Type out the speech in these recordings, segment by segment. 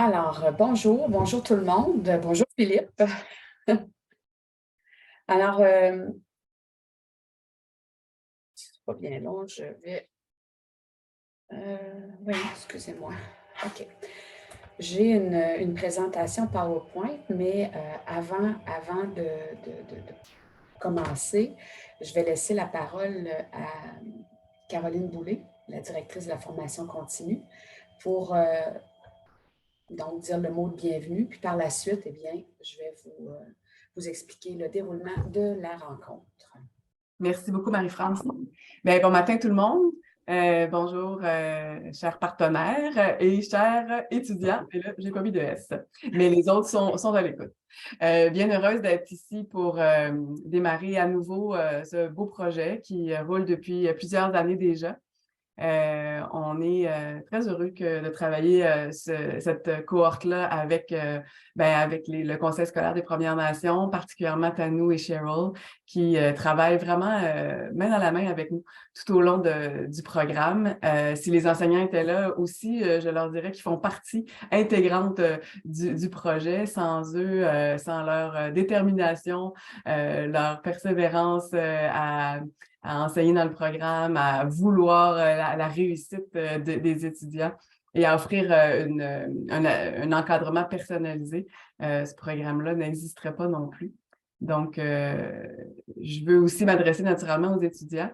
Alors, bonjour tout le monde. Bonjour Philippe. Alors, c'est pas bien long, je vais. Oui, excusez-moi. OK. J'ai une présentation PowerPoint, mais avant de commencer, je vais laisser la parole à Caroline Boulay, la directrice de la formation continue, pour donc dire le mot de bienvenue. Puis par la suite, eh bien, je vais vous expliquer le déroulement de la rencontre. Merci beaucoup, Marie-France. Bien, bon matin, tout le monde. Bonjour, chers partenaires et chers étudiants. Et là, j'ai pas mis de S, mais les autres sont à l'écoute. Bien heureuse d'être ici pour démarrer à nouveau ce beau projet qui roule depuis plusieurs années déjà. On est très heureux de travailler cette cohorte-là avec le Conseil scolaire des Premières Nations, particulièrement Tanou et Cheryl, qui travaillent vraiment main dans la main avec nous tout au long du programme. Si les enseignants étaient là aussi, je leur dirais qu'ils font partie intégrante du projet. Sans eux, sans leur détermination, leur persévérance à enseigner dans le programme, à vouloir la réussite des étudiants et à offrir un encadrement personnalisé. Ce programme-là n'existerait pas non plus. Donc, je veux aussi m'adresser naturellement aux étudiants.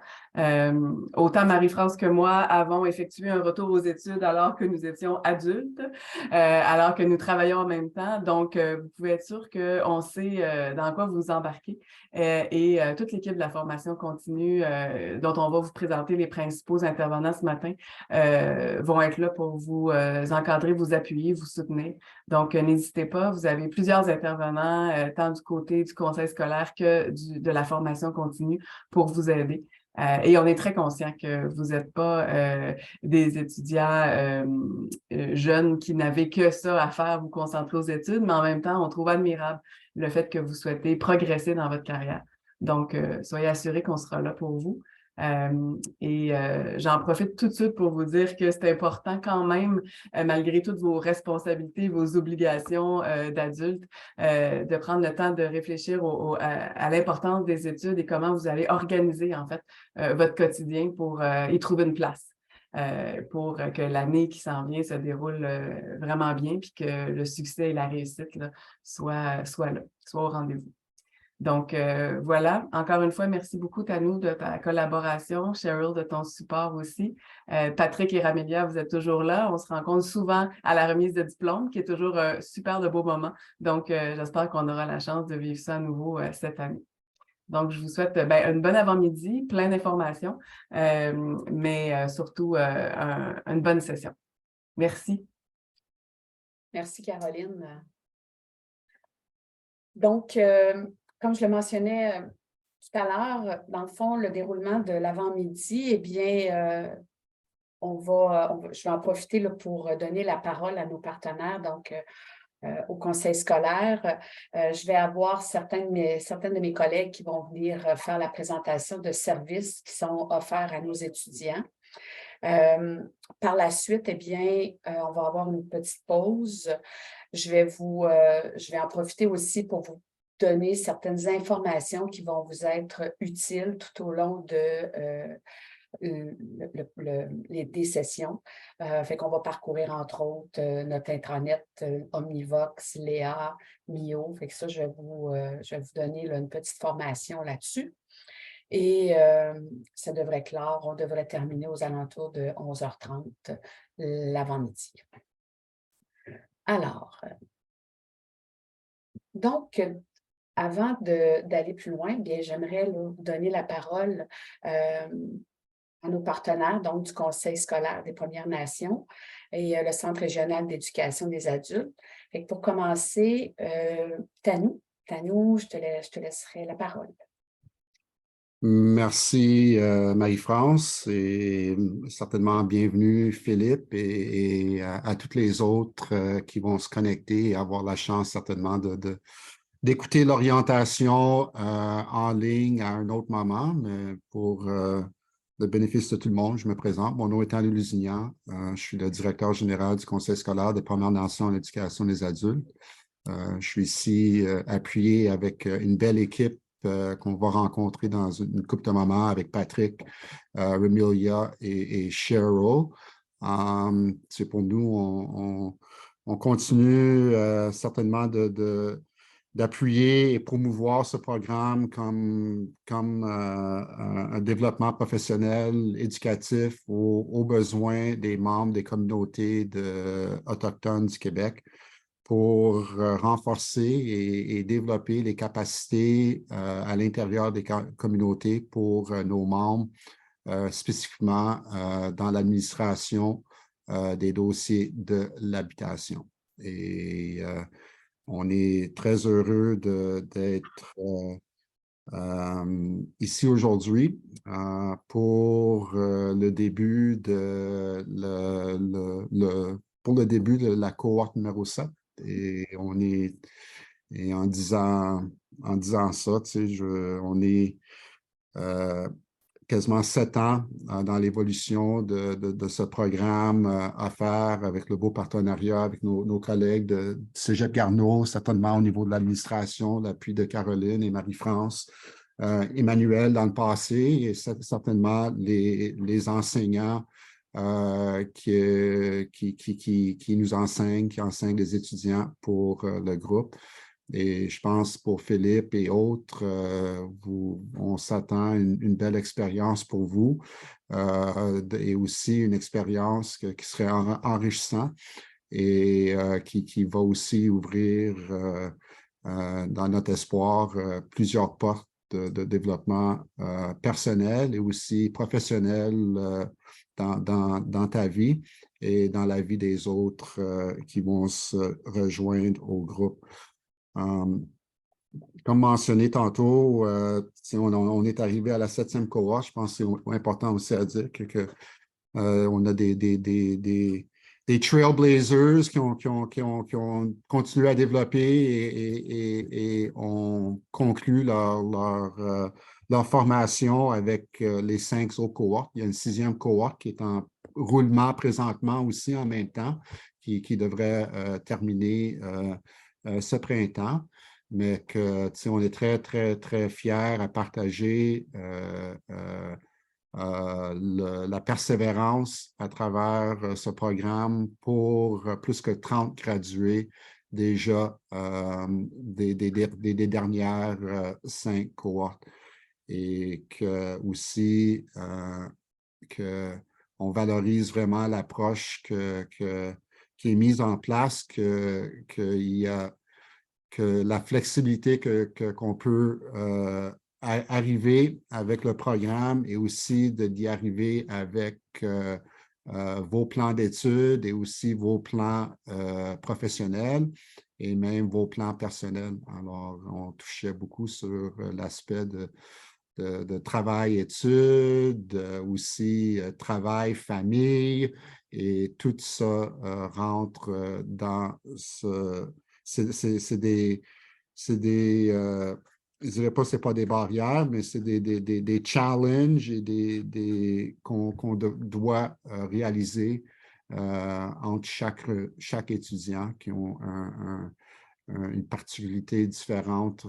Autant Marie-France que moi avons effectué un retour aux études alors que nous étions adultes, alors que nous travaillons en même temps. Donc, vous pouvez être sûr qu'on sait dans quoi vous embarquez. Et toute l'équipe de la formation continue dont on va vous présenter les principaux intervenants ce matin vont être là pour vous encadrer, vous appuyer, vous soutenir. Donc, n'hésitez pas, vous avez plusieurs intervenants, tant du côté du conseil scolaire que de la formation continue pour vous aider. Et on est très conscient que vous n'êtes pas des étudiants jeunes qui n'avaient que ça à faire, vous concentrer aux études, mais en même temps, on trouve admirable le fait que vous souhaitez progresser dans votre carrière. Donc, soyez assurés qu'on sera là pour vous. J'en profite tout de suite pour vous dire que c'est important quand même, malgré toutes vos responsabilités, vos obligations d'adultes, de prendre le temps de réfléchir à l'importance des études et comment vous allez organiser en fait votre quotidien pour y trouver une place. Pour que l'année qui s'en vient se déroule vraiment bien puis que le succès et la réussite là, soient là, soient au rendez-vous. Donc, voilà. Encore une fois, merci beaucoup, Tanou, de ta collaboration. Cheryl, de ton support aussi. Patrick et Ramélia, vous êtes toujours là. On se rencontre souvent à la remise de diplôme, qui est toujours un super de beau moment. Donc, j'espère qu'on aura la chance de vivre ça à nouveau cette année. Donc, je vous souhaite une bonne avant-midi, plein d'informations, mais surtout une bonne session. Merci. Merci, Caroline. Donc, comme je le mentionnais tout à l'heure, dans le fond, le déroulement de l'avant-midi, eh bien, je vais en profiter là, pour donner la parole à nos partenaires, donc au conseil scolaire. Je vais avoir certaines de mes collègues qui vont venir faire la présentation de services qui sont offerts à nos étudiants. Par la suite, eh bien, on va avoir une petite pause. Je vais en profiter aussi pour vous donner certaines informations qui vont vous être utiles tout au long de des sessions. Fait qu'on va parcourir, entre autres, notre intranet Omnivox, Léa, Mio. Fait que ça, je vais vous donner là, une petite formation là-dessus. Et ça devrait clore. On devrait terminer aux alentours de 11h30 l'avant-midi. Alors, donc, avant d'aller plus loin, bien, j'aimerais là, donner la parole à nos partenaires, donc du Conseil scolaire des Premières Nations et le Centre régional d'éducation des adultes. Fait que pour commencer, Tanou, je te laisserai la parole. Merci Marie-France et certainement bienvenue Philippe et à toutes les autres qui vont se connecter et avoir la chance certainement d'écouter l'orientation en ligne à un autre moment, mais pour le bénéfice de tout le monde, je me présente. Mon nom est Alain Lusignan. Je suis le directeur général du Conseil scolaire des Premières Nations en éducation des adultes. Je suis ici appuyé avec une belle équipe qu'on va rencontrer dans une couple de moments avec Patrick, Remilia et Cheryl. C'est pour nous, on continue certainement d'appuyer et promouvoir ce programme comme un développement professionnel, éducatif aux besoins des membres des communautés autochtones du Québec pour renforcer et développer les capacités à l'intérieur des communautés pour nos membres, spécifiquement dans l'administration des dossiers de l'habitation. Et on est très heureux d'être ici aujourd'hui pour le début de pour le début de la cohorte numéro 7. Et en disant ça, tu sais, on est quasiment 7 ans dans l'évolution de ce programme à faire avec le beau partenariat avec nos collègues de Cégep Garneau, certainement au niveau de l'administration, l'appui de Caroline et Marie-France, Emmanuel dans le passé et certainement les enseignants qui nous enseignent, qui enseignent les étudiants pour le groupe. Et je pense pour Philippe et autres, on s'attend à une belle expérience pour vous et aussi une expérience qui serait enrichissante et qui va aussi ouvrir, dans notre espoir, plusieurs portes de développement personnel et aussi professionnel dans ta vie et dans la vie des autres qui vont se rejoindre au groupe. Comme mentionné tantôt, on est arrivé à la 7e cohorte. Je pense que c'est important aussi à dire qu'on a des trailblazers qui ont continué à développer et ont conclu leur formation avec les 5 autres cohortes. Il y a une 6e cohorte qui est en roulement présentement aussi en même temps, qui devrait terminer ce printemps, mais on est très, très, très fiers à partager la persévérance à travers ce programme pour plus que 30 gradués déjà des dernières 5 cohortes. Et que aussi qu'on valorise vraiment l'approche qui est mise en place, que la flexibilité qu'on peut arriver avec le programme et aussi d'y arriver avec vos plans d'études et aussi vos plans professionnels et même vos plans personnels. Alors, on touchait beaucoup sur l'aspect de travail-études, aussi travail-famille, et tout ça rentre dans ce... C'est des je ne dirais pas que ce n'est pas des barrières, mais c'est des challenges et qu'on doit réaliser entre chaque étudiant qui ont une particularité différente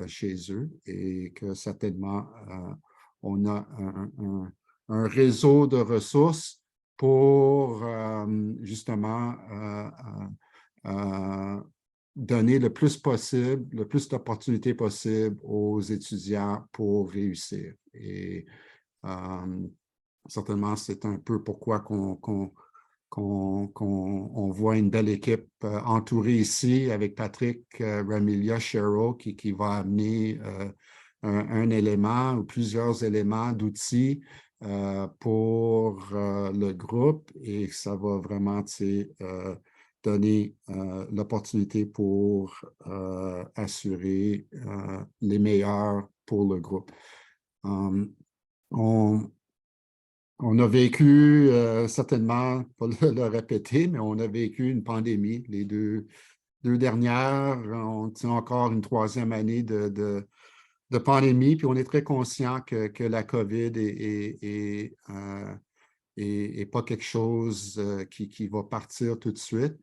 chez eux et que certainement on a un réseau de ressources pour justement donner le plus possible, le plus d'opportunités possibles aux étudiants pour réussir. Et certainement, c'est un peu pourquoi qu'on voit une belle équipe entourée ici avec Patrick, Remilia, Cheryl, qui va amener un élément ou plusieurs éléments d'outils pour le groupe et ça va vraiment donner l'opportunité pour assurer les meilleurs pour le groupe. On a vécu, certainement, pas le répéter, mais on a vécu une pandémie. Les deux dernières, on tient encore une 3e année de pandémie, puis on est très conscient que la COVID est pas quelque chose qui va partir tout de suite.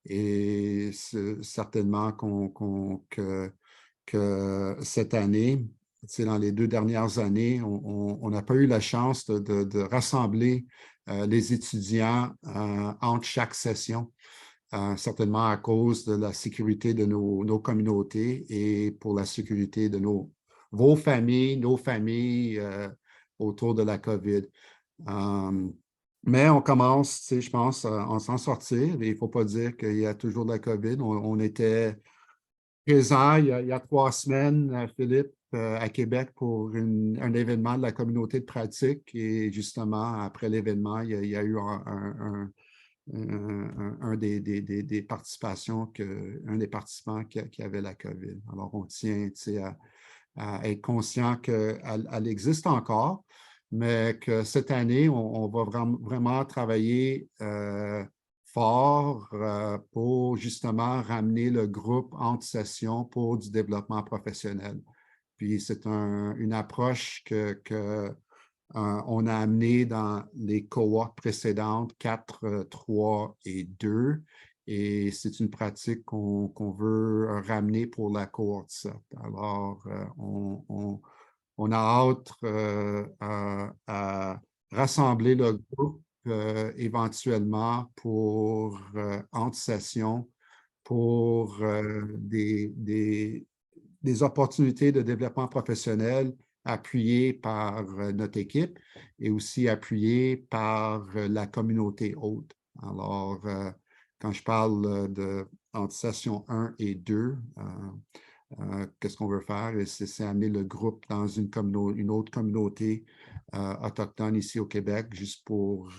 Et certainement que cette année, dans les 2 dernières années, on n'a pas eu la chance de rassembler les étudiants entre chaque session. Certainement à cause de la sécurité de nos communautés et pour la sécurité de vos familles, nos familles autour de la COVID. Mais on commence, je pense, à s'en sortir. Il ne faut pas dire qu'il y a toujours de la COVID. On était présent il y a 3 semaines, Philippe, à Québec pour un événement de la communauté de pratique. Et justement, après l'événement, il y a eu un des participations, un des participants qui avait la COVID. Alors, on tient à être conscient qu'elle existe encore, mais que cette année, on va vraiment travailler fort pour justement ramener le groupe entre sessions pour du développement professionnel. Puis c'est une approche on a amené dans les cohortes précédentes 4, 3 et 2. Et c'est une pratique qu'on veut ramener pour la cohorte 7. Alors, on a hâte à rassembler le groupe éventuellement pour entre sessions pour des opportunités de développement professionnel appuyées par notre équipe et aussi appuyées par la communauté haute. Alors, quand je parle entre session 1 et 2, qu'est-ce qu'on veut faire? C'est amener le groupe dans une autre communauté autochtone ici au Québec, juste pour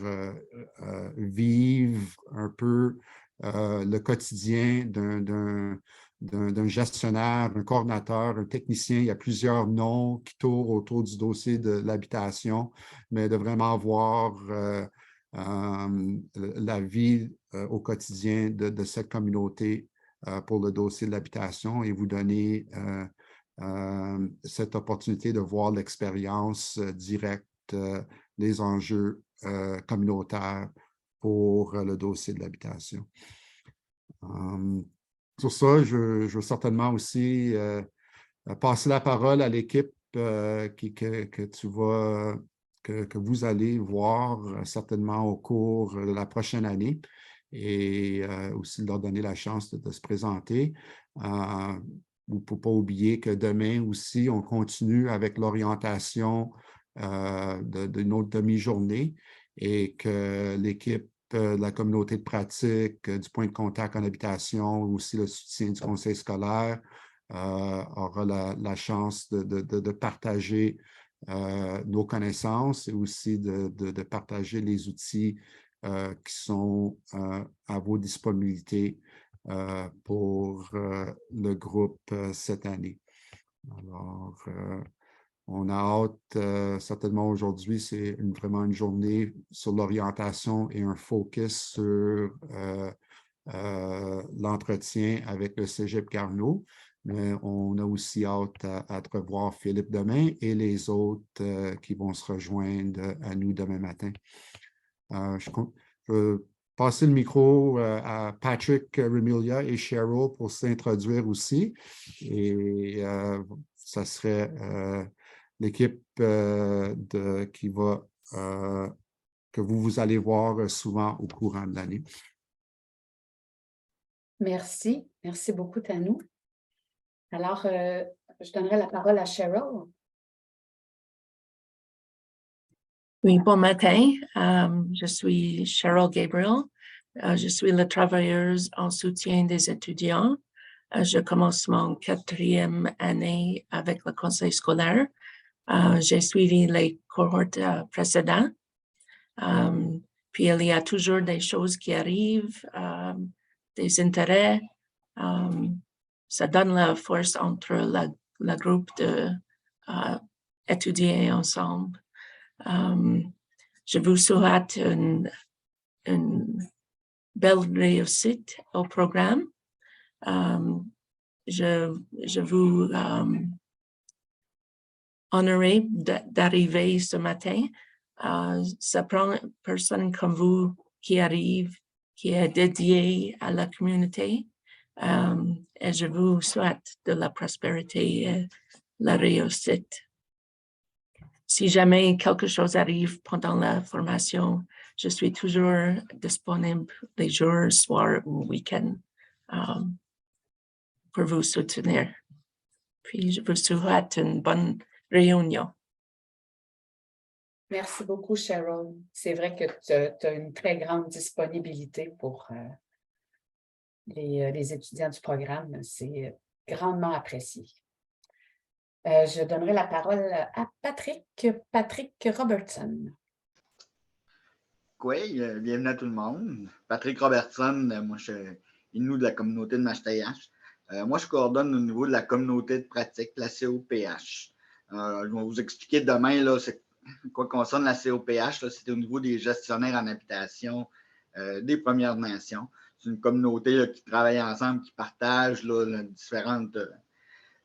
vivre un peu le quotidien d'un gestionnaire, un coordonnateur, un technicien. Il y a plusieurs noms qui tournent autour du dossier de l'habitation, mais de vraiment voir la vie au quotidien de cette communauté pour le dossier de l'habitation et vous donner cette opportunité de voir l'expérience directe, les enjeux communautaires pour le dossier de l'habitation. Sur ça, je veux certainement aussi passer la parole à l'équipe que vous allez voir certainement au cours de la prochaine année et aussi leur donner la chance de se présenter. Il ne faut pas oublier que demain aussi, on continue avec l'orientation d'une autre demi-journée et que l'équipe de la communauté de pratique, du point de contact en habitation, aussi le soutien du conseil scolaire, aura la chance de partager nos connaissances et aussi de partager les outils qui sont à vos disponibilités pour le groupe cette année. Alors, on a hâte, certainement aujourd'hui, c'est vraiment une journée sur l'orientation et un focus sur l'entretien avec le Cégep Garneau. Mais on a aussi hâte à te revoir, Philippe, demain et les autres qui vont se rejoindre à nous demain matin. Je vais passer le micro à Patrick Remilia et Cheryl pour s'introduire aussi. Et ça serait l'équipe que vous allez voir souvent au courant de l'année. Merci. Merci beaucoup, Tanou. Alors, je donnerai la parole à Cheryl. Oui, bon matin. Je suis Cheryl Gabriel. Je suis la travailleuse en soutien des étudiants. Je commence mon 4e année avec le conseil scolaire. J'ai suivi les cohortes précédentes. Puis il y a toujours des choses qui arrivent, des intérêts. Ça donne la force entre le groupe de étudier ensemble. Je vous souhaite une belle réussite au programme. Je vous honorée d'arriver ce matin. Ça prend une personne comme vous qui arrive, qui est dédiée à la communauté. Et je vous souhaite de la prospérité et la réussite. Si jamais quelque chose arrive pendant la formation, je suis toujours disponible les jours, soirs ou week-ends pour vous soutenir. Puis je vous souhaite une bonne réunion. Merci beaucoup, Cheryl. C'est vrai que tu as une très grande disponibilité pour les étudiants du programme. C'est grandement apprécié. Je donnerai la parole à Patrick Robertson. Oui, bienvenue à tout le monde. Patrick Robertson, moi je suis Innu de la communauté de Mach-TH. Moi, je coordonne au niveau de la communauté de pratique, la COPH. Je vais vous expliquer demain, là, quoi concerne la COPH, c'est au niveau des gestionnaires en habitation des Premières Nations. C'est une communauté là, qui travaille ensemble, qui partage là,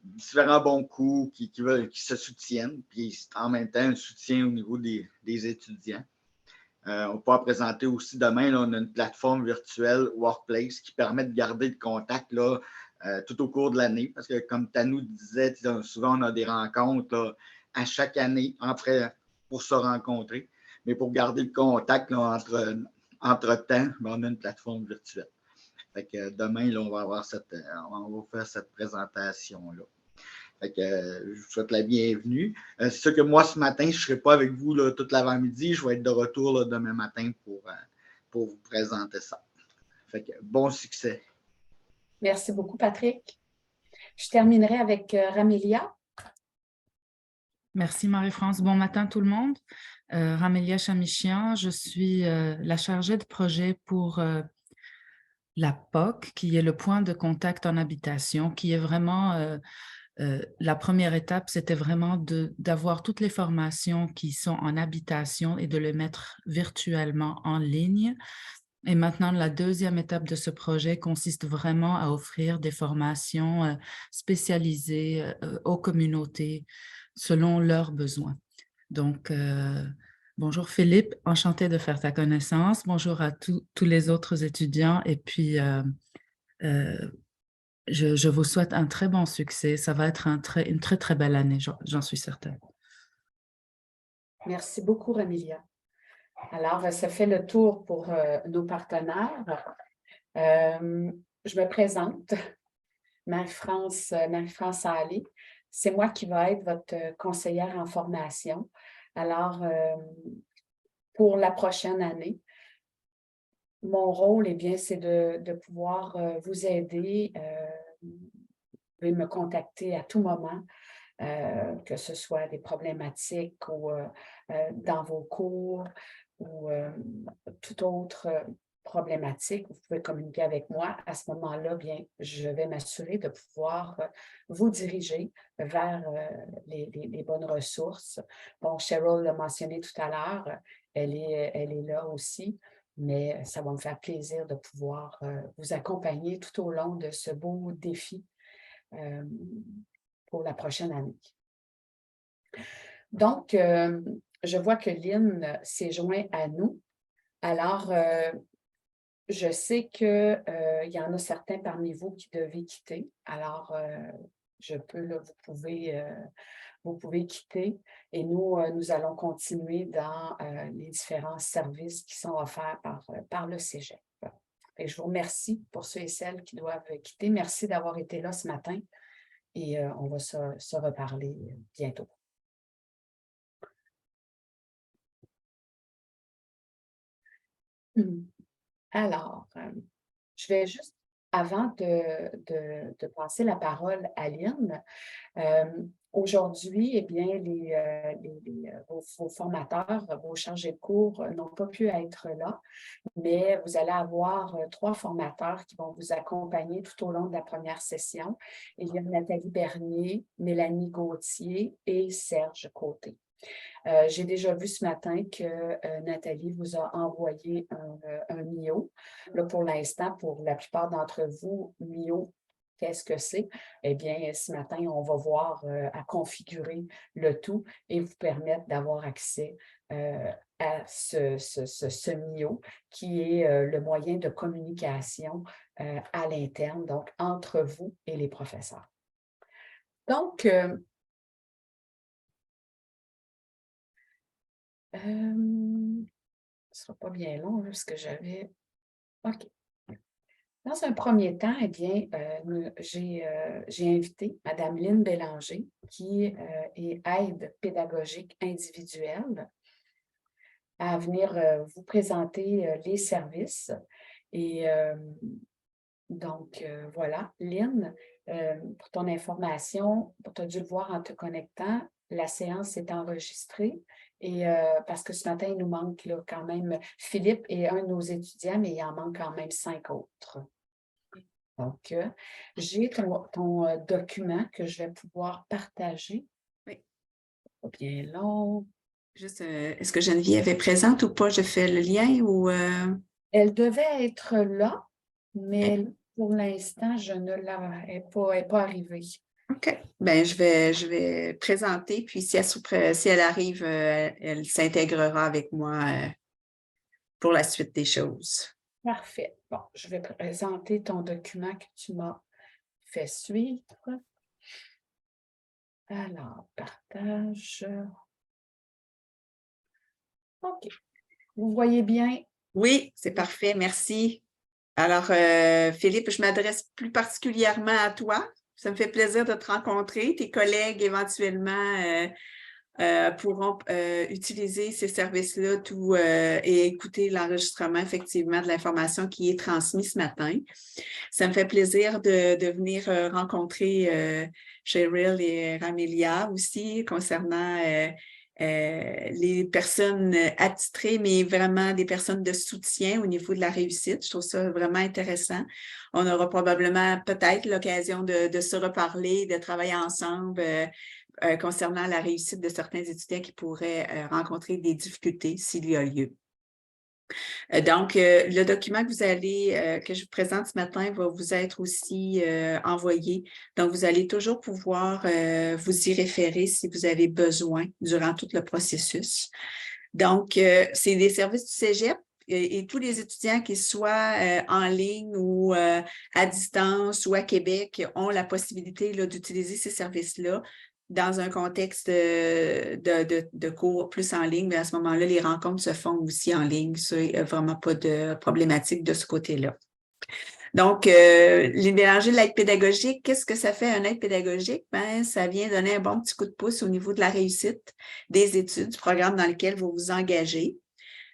différents bons coups, qui se soutiennent, puis en même temps un soutien au niveau des étudiants. On pourra présenter aussi demain, là, on a une plateforme virtuelle Workplace qui permet de garder le contact là, tout au cours de l'année. Parce que comme Tanou disait, souvent on a des rencontres là, à chaque année pour se rencontrer. Mais pour garder le contact là, entre-temps, on a une plateforme virtuelle. Fait que demain, là, on va faire cette présentation-là. Fait que, je vous souhaite la bienvenue. C'est sûr que moi, ce matin, je ne serai pas avec vous là, toute l'avant-midi. Je vais être de retour là, demain matin pour vous présenter ça. Fait que, bon succès. Merci beaucoup, Patrick. Je terminerai avec Ramélia. Merci Marie-France. Bon matin tout le monde. Ramélia Chamichian, je suis la chargée de projet pour la POC, qui est le point de contact en habitation, qui est vraiment... la première étape, c'était vraiment d'avoir toutes les formations qui sont en habitation et de les mettre virtuellement en ligne. Et maintenant, la deuxième étape de ce projet consiste vraiment à offrir des formations spécialisées aux communautés selon leurs besoins. Donc, bonjour Philippe, enchantée de faire ta connaissance. Bonjour à tous les autres étudiants et puis je vous souhaite un très bon succès. Ça va être une très, très belle année, j'en suis certaine. Merci beaucoup, Ramélia. Alors, ça fait le tour pour nos partenaires. Je me présente, Marie-France Allé. C'est moi qui vais être votre conseillère en formation. Alors, pour la prochaine année, mon rôle, eh bien, c'est de pouvoir vous aider. Vous pouvez me contacter à tout moment, que ce soit des problématiques ou dans vos cours ou toute autre problématique. Vous pouvez communiquer avec moi. À ce moment-là, bien, je vais m'assurer de pouvoir vous diriger vers les bonnes ressources. Bon, Cheryl l'a mentionné tout à l'heure, elle est là aussi. Mais ça va me faire plaisir de pouvoir vous accompagner tout au long de ce beau défi pour la prochaine année. Donc, je vois que Lynn s'est joint à nous. Alors, je sais qu'il y en a certains parmi vous qui devaient quitter. Alors, je peux, là, vous pouvez quitter et nous allons continuer dans les différents services qui sont offerts par le Cégep. Et je vous remercie pour ceux et celles qui doivent quitter. Merci d'avoir été là ce matin et on va se reparler bientôt. Alors, je vais juste, avant de passer la parole à Lynn, aujourd'hui, eh bien, vos formateurs, vos chargés de cours n'ont pas pu être là, mais vous allez avoir 3 formateurs qui vont vous accompagner tout au long de la première session. Il y a Nathalie Bernier, Mélanie Gauthier et Serge Côté. J'ai déjà vu ce matin que Nathalie vous a envoyé un MIO. Là, pour l'instant, pour la plupart d'entre vous, MIO qu'est-ce que c'est? Eh bien, ce matin, on va voir à configurer le tout et vous permettre d'avoir accès à ce MIO qui est le moyen de communication à l'interne, donc entre vous et les professeurs. Donc, ce ne sera pas bien long, là, ce que j'avais. OK. Dans un premier temps, eh bien, j'ai invité Mme Lynne Bélanger, qui est aide pédagogique individuelle, à venir vous présenter les services. Et donc, voilà, Lynne, pour ton information, tu as dû le voir en te connectant, la séance est enregistrée et parce que ce matin, il nous manque là, quand même, Philippe est un de nos étudiants, mais il en manque quand même 5 autres. Donc, j'ai ton document que je vais pouvoir partager. Oui. Pas bien long. Juste, est-ce que Geneviève est présente ou pas? Je fais le lien ou... Elle devait être là, mais pour l'instant, je ne l'ai pas arrivée. OK. Bien, je vais présenter, puis si elle arrive, elle s'intégrera avec moi pour la suite des choses. Parfait. Bon, je vais présenter ton document que tu m'as fait suivre. Alors, partage. OK. Vous voyez bien? Oui, c'est parfait. Merci. Alors, Philippe, je m'adresse plus particulièrement à toi. Ça me fait plaisir de te rencontrer. Tes collègues, éventuellement, pourront utiliser ces services-là et écouter l'enregistrement, effectivement, de l'information qui est transmise ce matin. Ça me fait plaisir de venir rencontrer Cheryl et Ramelia aussi concernant les personnes attitrées, mais vraiment des personnes de soutien au niveau de la réussite. Je trouve ça vraiment intéressant. On aura probablement peut-être l'occasion de se reparler, de travailler ensemble concernant la réussite de certains étudiants qui pourraient rencontrer des difficultés s'il y a lieu. Donc, le document que je vous présente ce matin va vous être aussi envoyé. Donc, vous allez toujours pouvoir vous y référer si vous avez besoin durant tout le processus. Donc, c'est des services du Cégep et tous les étudiants qui soient en ligne ou à distance ou à Québec ont la possibilité d'utiliser ces services-là dans un contexte de cours plus en ligne, mais à ce moment-là, les rencontres se font aussi en ligne. Ça, il n'y a vraiment pas de problématique de ce côté-là. Donc, les mélanger de l'aide pédagogique, qu'est-ce que ça fait un aide pédagogique? Ben, ça vient donner un bon petit coup de pouce au niveau de la réussite des études, du programme dans lequel vous vous engagez.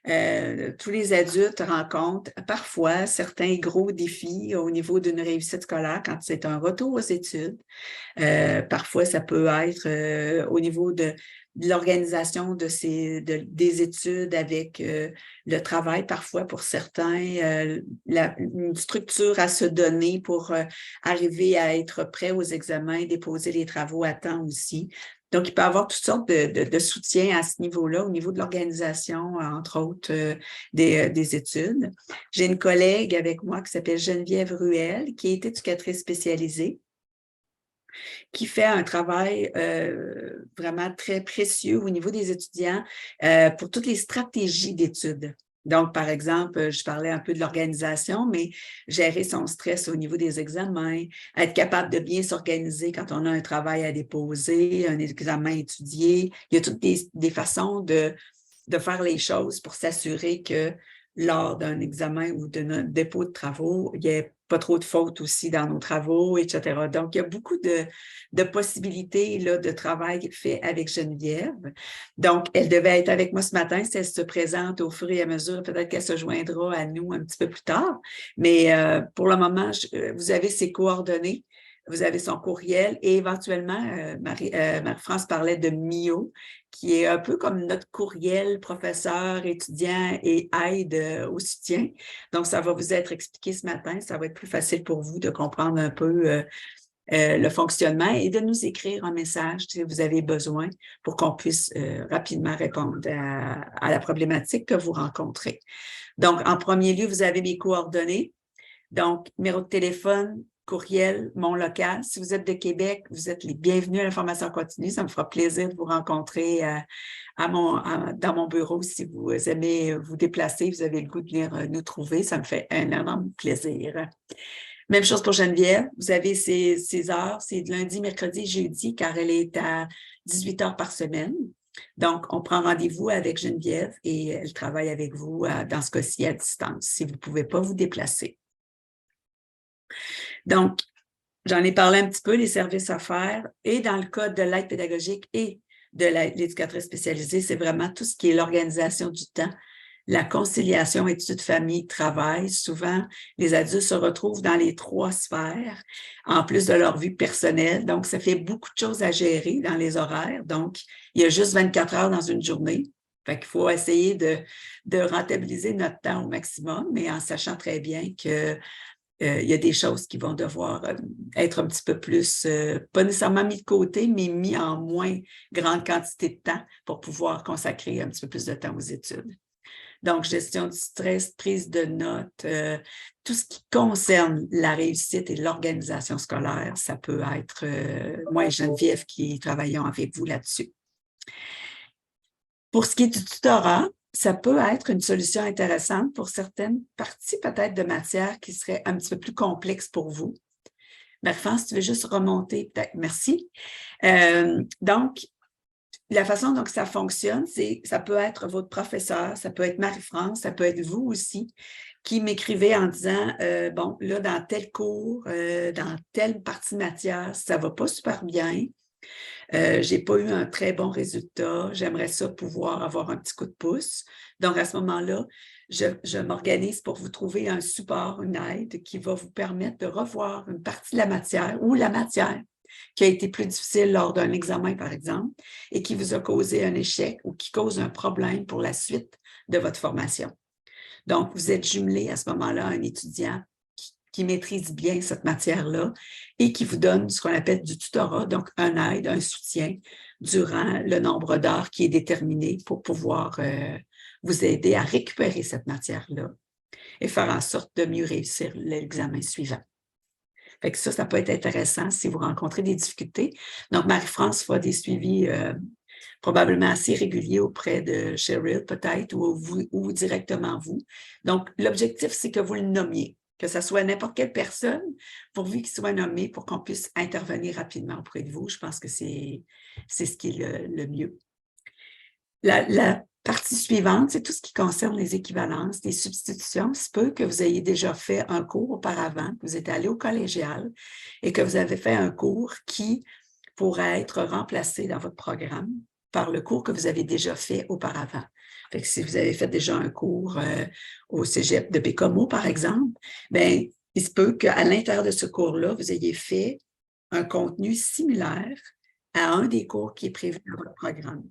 Tous les adultes rencontrent parfois certains gros défis au niveau d'une réussite scolaire quand c'est un retour aux études. Parfois, ça peut être au niveau de l'organisation des études avec le travail, parfois pour certains, une structure à se donner pour arriver à être prêt aux examens, déposer les travaux à temps aussi. Donc, il peut y avoir toutes sortes de soutien à ce niveau-là, au niveau de l'organisation, entre autres, des études. J'ai une collègue avec moi qui s'appelle Geneviève Ruel, qui est éducatrice spécialisée, qui fait un travail vraiment très précieux au niveau des étudiants pour toutes les stratégies d'études. Donc, par exemple, je parlais un peu de l'organisation, mais gérer son stress au niveau des examens, être capable de bien s'organiser quand on a un travail à déposer, un examen étudié. Il y a toutes des façons de faire les choses pour s'assurer que lors d'un examen ou d'un dépôt de travaux, il n'y ait pas trop de fautes aussi dans nos travaux, etc. Donc, il y a beaucoup de possibilités là, de travail fait avec Geneviève. Donc, elle devait être avec moi ce matin. Si elle se présente au fur et à mesure, peut-être qu'elle se joindra à nous un petit peu plus tard. Mais pour le moment, vous avez ses coordonnées. Vous avez son courriel et éventuellement, Marie-France parlait de MIO, qui est un peu comme notre courriel professeur, étudiant et aide au soutien. Donc, ça va vous être expliqué ce matin. Ça va être plus facile pour vous de comprendre un peu le fonctionnement et de nous écrire un message si vous avez besoin pour qu'on puisse rapidement répondre à la problématique que vous rencontrez. Donc, en premier lieu, vous avez mes coordonnées. Donc, numéro de téléphone, courriel, mon local. Si vous êtes de Québec, vous êtes les bienvenus à la formation continue. Ça me fera plaisir de vous rencontrer dans mon bureau. Si vous aimez vous déplacer, vous avez le goût de venir nous trouver, ça me fait un énorme plaisir. Même chose pour Geneviève. Vous avez ces heures, c'est de lundi, mercredi, jeudi, car elle est à 18 heures par semaine. Donc, on prend rendez-vous avec Geneviève et elle travaille avec vous, dans ce cas-ci, à distance, si vous ne pouvez pas vous déplacer. Donc, j'en ai parlé un petit peu, les services à faire, et dans le cas de l'aide pédagogique et de l'éducatrice spécialisée, c'est vraiment tout ce qui est l'organisation du temps, la conciliation études, famille, travail. Souvent, les adultes se retrouvent dans les 3 sphères, en plus de leur vie personnelle. Donc, ça fait beaucoup de choses à gérer dans les horaires. Donc, il y a juste 24 heures dans une journée. Fait qu'il faut essayer de rentabiliser notre temps au maximum, mais en sachant très bien que il y a des choses qui vont devoir être un petit peu plus, pas nécessairement mis de côté, mais mis en moins grande quantité de temps pour pouvoir consacrer un petit peu plus de temps aux études. Donc, gestion du stress, prise de notes, tout ce qui concerne la réussite et l'organisation scolaire, ça peut être moi et Geneviève qui travaillons avec vous là-dessus. Pour ce qui est du tutorat, ça peut être une solution intéressante pour certaines parties peut-être de matière qui seraient un petit peu plus complexes pour vous. Marie-France, tu veux juste remonter peut-être? Merci. Donc, la façon dont ça fonctionne, c'est ça peut être votre professeur, ça peut être Marie-France, ça peut être vous aussi, qui m'écrivez en disant bon, là, dans tel cours, dans telle partie matière, ça ne va pas super bien. Je n'ai pas eu un très bon résultat. J'aimerais ça pouvoir avoir un petit coup de pouce. Donc, à ce moment-là, je m'organise pour vous trouver un support, une aide qui va vous permettre de revoir une partie de la matière ou la matière qui a été plus difficile lors d'un examen, par exemple, et qui vous a causé un échec ou qui cause un problème pour la suite de votre formation. Donc, vous êtes jumelé à ce moment-là à un étudiant qui maîtrise bien cette matière-là et qui vous donne ce qu'on appelle du tutorat, donc un aide, un soutien durant le nombre d'heures qui est déterminé pour pouvoir vous aider à récupérer cette matière-là et faire en sorte de mieux réussir l'examen suivant. Fait que ça peut être intéressant si vous rencontrez des difficultés. Donc, Marie-France fera des suivis probablement assez réguliers auprès de Cheryl peut-être ou directement vous. Donc, l'objectif, c'est que vous le nommiez, que ce soit n'importe quelle personne, pourvu qu'il soit nommé pour qu'on puisse intervenir rapidement auprès de vous. Je pense que c'est ce qui est le mieux. La partie suivante, c'est tout ce qui concerne les équivalences, les substitutions. Il se peut que vous ayez déjà fait un cours auparavant, que vous êtes allé au collégial et que vous avez fait un cours qui pourrait être remplacé dans votre programme par le cours que vous avez déjà fait auparavant. Fait que si vous avez fait déjà un cours au cégep de Bécomo, par exemple, bien, il se peut qu'à l'intérieur de ce cours-là, vous ayez fait un contenu similaire à un des cours qui est prévu dans votre programme.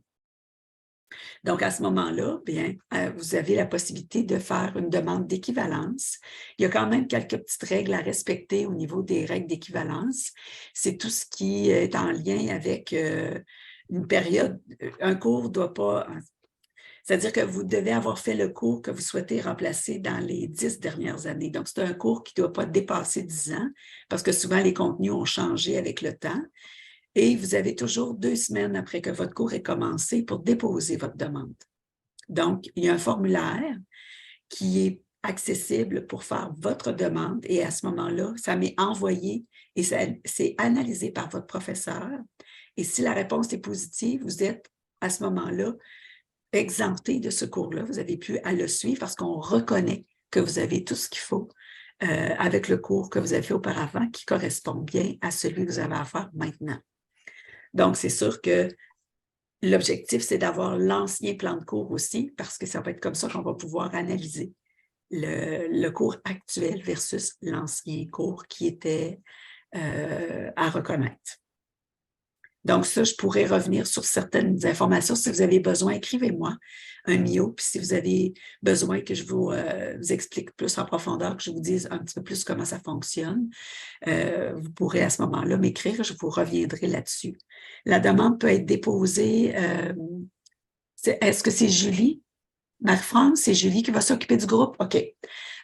Donc, à ce moment-là, bien, vous avez la possibilité de faire une demande d'équivalence. Il y a quand même quelques petites règles à respecter au niveau des règles d'équivalence. C'est tout ce qui est en lien avec une période. Un cours ne doit pas... C'est-à-dire que vous devez avoir fait le cours que vous souhaitez remplacer dans les 10 dernières années. Donc, c'est un cours qui ne doit pas dépasser 10 ans parce que souvent, les contenus ont changé avec le temps. Et vous avez toujours 2 semaines après que votre cours ait commencé pour déposer votre demande. Donc, il y a un formulaire qui est accessible pour faire votre demande et à ce moment-là, ça m'est envoyé et c'est analysé par votre professeur. Et si la réponse est positive, vous êtes à ce moment-là exempté de ce cours-là. Vous avez pu à le suivre parce qu'on reconnaît que vous avez tout ce qu'il faut avec le cours que vous avez fait auparavant qui correspond bien à celui que vous avez à faire maintenant. Donc, c'est sûr que l'objectif, c'est d'avoir l'ancien plan de cours aussi, parce que ça va être comme ça qu'on va pouvoir analyser le cours actuel versus l'ancien cours qui était à reconnaître. Donc, ça, je pourrais revenir sur certaines informations. Si vous avez besoin, écrivez-moi un MIO. Puis si vous avez besoin que je vous explique plus en profondeur, que je vous dise un petit peu plus comment ça fonctionne, vous pourrez à ce moment-là m'écrire. Je vous reviendrai là-dessus. La demande peut être déposée. Est-ce que c'est Julie? Marie-France, c'est Julie qui va s'occuper du groupe? OK.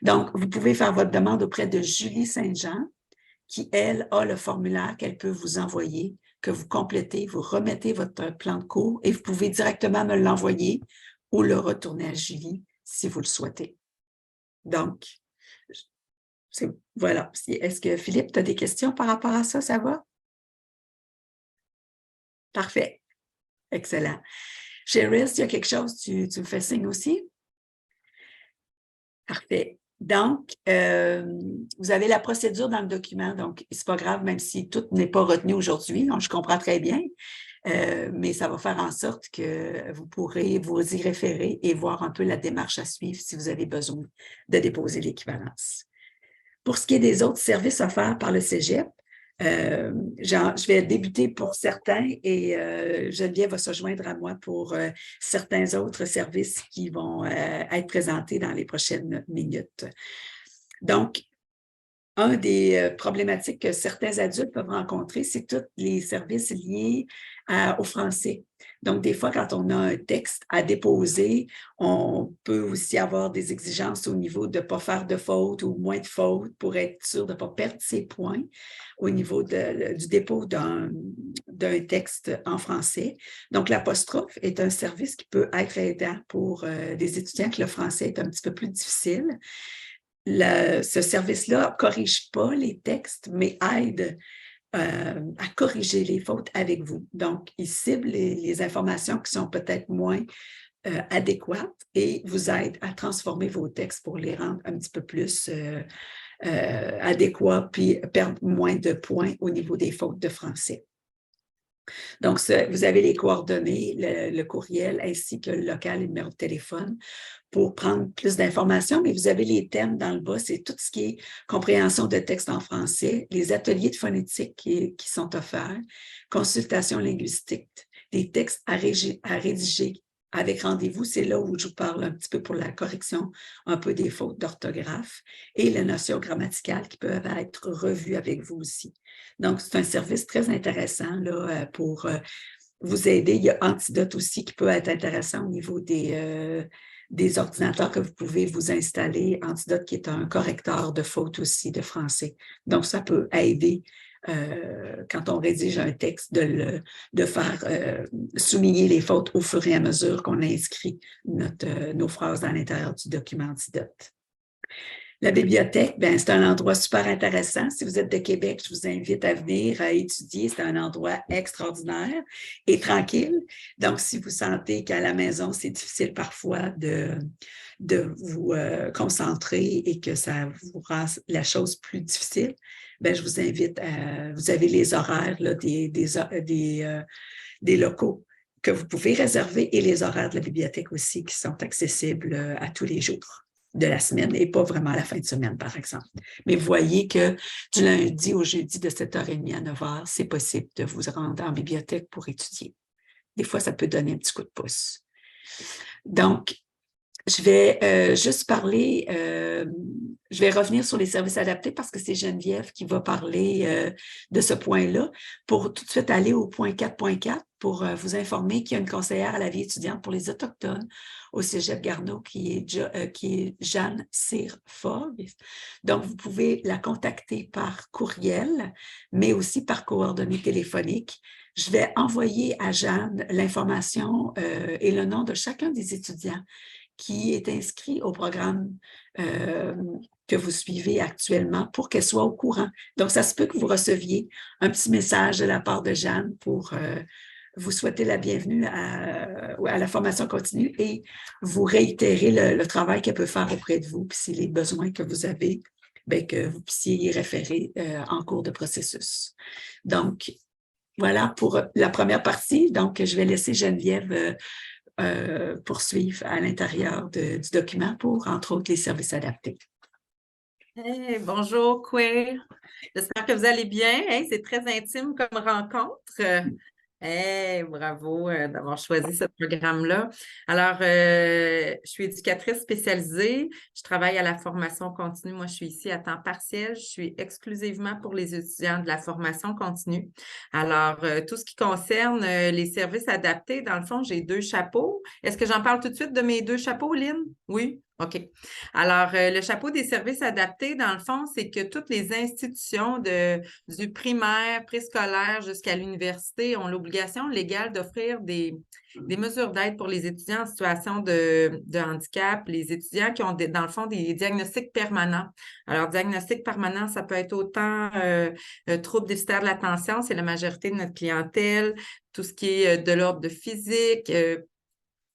Donc, vous pouvez faire votre demande auprès de Julie Saint-Jean. qui, elle, a le formulaire qu'elle peut vous envoyer, que vous complétez, vous remettez votre plan de cours et vous pouvez directement me l'envoyer ou le retourner à Julie si vous le souhaitez. Donc, voilà. Est-ce que Philippe, tu as des questions par rapport à ça? Ça va? Parfait. Excellent. Cheryl, s'il y a quelque chose, tu me fais signe aussi? Parfait. Donc, vous avez la procédure dans le document, donc c'est pas grave, même si tout n'est pas retenu aujourd'hui, donc je comprends très bien, mais ça va faire en sorte que vous pourrez vous y référer et voir un peu la démarche à suivre si vous avez besoin de déposer l'équivalence. Pour ce qui est des autres services offerts par le Cégep, je vais débuter pour certains et Geneviève va se joindre à moi pour certains autres services qui vont être présentés dans les prochaines minutes. Donc, un des problématiques que certains adultes peuvent rencontrer, c'est tous les services liés au français. Donc, des fois, quand on a un texte à déposer, on peut aussi avoir des exigences au niveau de ne pas faire de fautes ou moins de fautes pour être sûr de ne pas perdre ses points au niveau du dépôt d'un texte en français. Donc, l'apostrophe est un service qui peut être aidant pour des étudiants que le français est un petit peu plus difficile. Ce service-là ne corrige pas les textes, mais aide à corriger les fautes avec vous. Donc, il cible les informations qui sont peut-être moins adéquates et vous aide à transformer vos textes pour les rendre un petit peu plus adéquats puis perdre moins de points au niveau des fautes de français. Donc, vous avez les coordonnées, le courriel ainsi que le local et le numéro de téléphone pour prendre plus d'informations, mais vous avez les thèmes dans le bas, c'est tout ce qui est compréhension de texte en français, les ateliers de phonétique qui sont offerts, consultation linguistique, des textes à rédiger avec rendez-vous, c'est là où je vous parle un petit peu pour la correction un peu des fautes d'orthographe et les notions grammaticales qui peuvent être revues avec vous aussi. Donc, c'est un service très intéressant là, pour vous aider. Il y a Antidote aussi qui peut être intéressant au niveau des ordinateurs que vous pouvez vous installer. Antidote qui est un correcteur de fautes aussi de français. Donc, ça peut aider quand on rédige un texte de faire souligner les fautes au fur et à mesure qu'on inscrit nos phrases dans l'intérieur du document Antidote. La bibliothèque, c'est un endroit super intéressant. Si vous êtes de Québec, je vous invite à venir à étudier. C'est un endroit extraordinaire et tranquille. Donc, si vous sentez qu'à la maison, c'est difficile parfois de vous concentrer et que ça vous rend la chose plus difficile, je vous invite à... Vous avez les horaires là, des locaux que vous pouvez réserver et les horaires de la bibliothèque aussi qui sont accessibles à tous les jours de la semaine et pas vraiment à la fin de semaine, par exemple. Mais vous voyez que du lundi au jeudi de 7h30 à 9h, c'est possible de vous rendre en bibliothèque pour étudier. Des fois, ça peut donner un petit coup de pouce. Donc, je vais juste parler, je vais revenir sur les services adaptés parce que c'est Geneviève qui va parler de ce point-là pour tout de suite aller au point 4.4 pour vous informer qu'il y a une conseillère à la vie étudiante pour les Autochtones au Cégep Garneau qui est Jeanne Cyr-Fogg. Donc, vous pouvez la contacter par courriel, mais aussi par coordonnées téléphoniques. Je vais envoyer à Jeanne l'information et le nom de chacun des étudiants qui est inscrit au programme que vous suivez actuellement pour qu'elle soit au courant. Donc, ça se peut que vous receviez un petit message de la part de Jeanne pour vous souhaiter la bienvenue à la formation continue et vous réitérer le travail qu'elle peut faire auprès de vous, puis si les besoins que vous avez, que vous puissiez y référer en cours de processus. Donc, voilà pour la première partie. Donc, je vais laisser Geneviève poursuivre à l'intérieur du document pour, entre autres, les services adaptés. Hey, bonjour, Queer. J'espère que vous allez bien. Hey, c'est très intime comme rencontre. Hey, bravo d'avoir choisi ce programme-là. Alors, je suis éducatrice spécialisée. Je travaille à la formation continue. Moi, je suis ici à temps partiel. Je suis exclusivement pour les étudiants de la formation continue. Alors, tout ce qui concerne les services adaptés, dans le fond, j'ai 2 chapeaux. Est-ce que j'en parle tout de suite de mes 2 chapeaux, Lynn? Oui? OK. Alors, le chapeau des services adaptés, dans le fond, c'est que toutes les institutions du primaire, préscolaire jusqu'à l'université ont l'obligation légale d'offrir des mesures d'aide pour les étudiants en situation de handicap, les étudiants qui ont, dans le fond, des diagnostics permanents. Alors, diagnostic permanent, ça peut être autant troubles déficitaires de l'attention, c'est la majorité de notre clientèle, tout ce qui est de l'ordre de physique,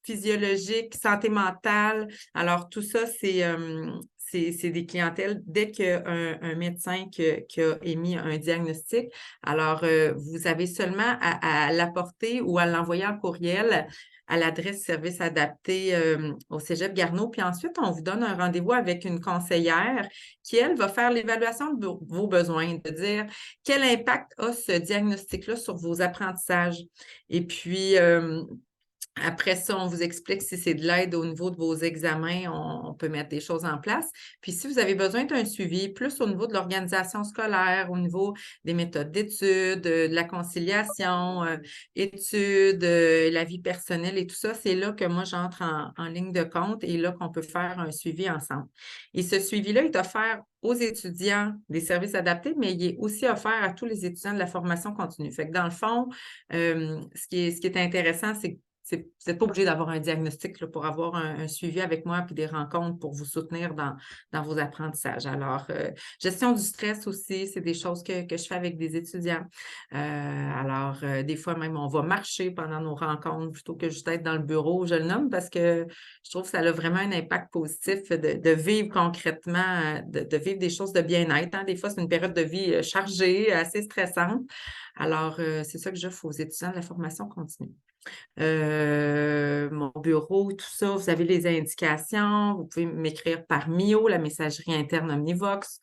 physiologique, santé mentale. Alors, tout ça, c'est des clientèles. Dès qu'il y a un médecin qui a émis un diagnostic, alors vous avez seulement à l'apporter ou à l'envoyer en courriel à l'adresse service adapté au Cégep Garneau. Puis ensuite, on vous donne un rendez-vous avec une conseillère qui, elle, va faire l'évaluation de vos besoins, de dire quel impact a ce diagnostic-là sur vos apprentissages. Et puis, après ça, on vous explique si c'est de l'aide au niveau de vos examens, on peut mettre des choses en place. Puis si vous avez besoin d'un suivi, plus au niveau de l'organisation scolaire, au niveau des méthodes d'études, de la conciliation, études, la vie personnelle et tout ça, c'est là que moi, j'entre en ligne de compte et là qu'on peut faire un suivi ensemble. Et ce suivi-là est offert aux étudiants des services adaptés, mais il est aussi offert à tous les étudiants de la formation continue. Fait que dans le fond, ce qui est intéressant, c'est que vous n'êtes pas obligé d'avoir un diagnostic là, pour avoir un suivi avec moi puis des rencontres pour vous soutenir dans vos apprentissages. Alors, gestion du stress aussi, c'est des choses que je fais avec des étudiants. Alors, des fois même, on va marcher pendant nos rencontres plutôt que juste être dans le bureau, je le nomme, parce que je trouve que ça a vraiment un impact positif de vivre concrètement, de vivre des choses de bien-être. Hein. Des fois, c'est une période de vie chargée, assez stressante. Alors, c'est ça que j'offre aux étudiants de la formation continue. Mon bureau, tout ça, vous avez les indications. Vous pouvez m'écrire par Mio, la messagerie interne Omnivox.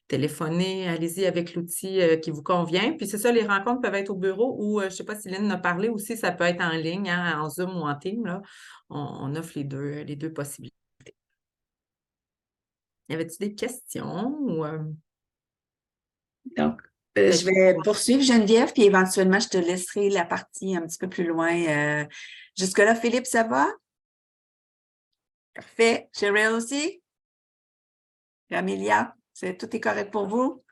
Téléphoner, allez-y avec l'outil qui vous convient. Puis c'est ça, les rencontres peuvent être au bureau ou, je ne sais pas si Lynn en a parlé aussi, ça peut être en ligne, hein, en Zoom ou en Team. Là. On offre les deux possibilités. Y avait-tu des questions? Donc, je vais poursuivre, Geneviève, puis éventuellement, je te laisserai la partie un petit peu plus loin. Jusque-là, Philippe, ça va? Parfait. Cheryl aussi? Amélia, tout est correct pour vous?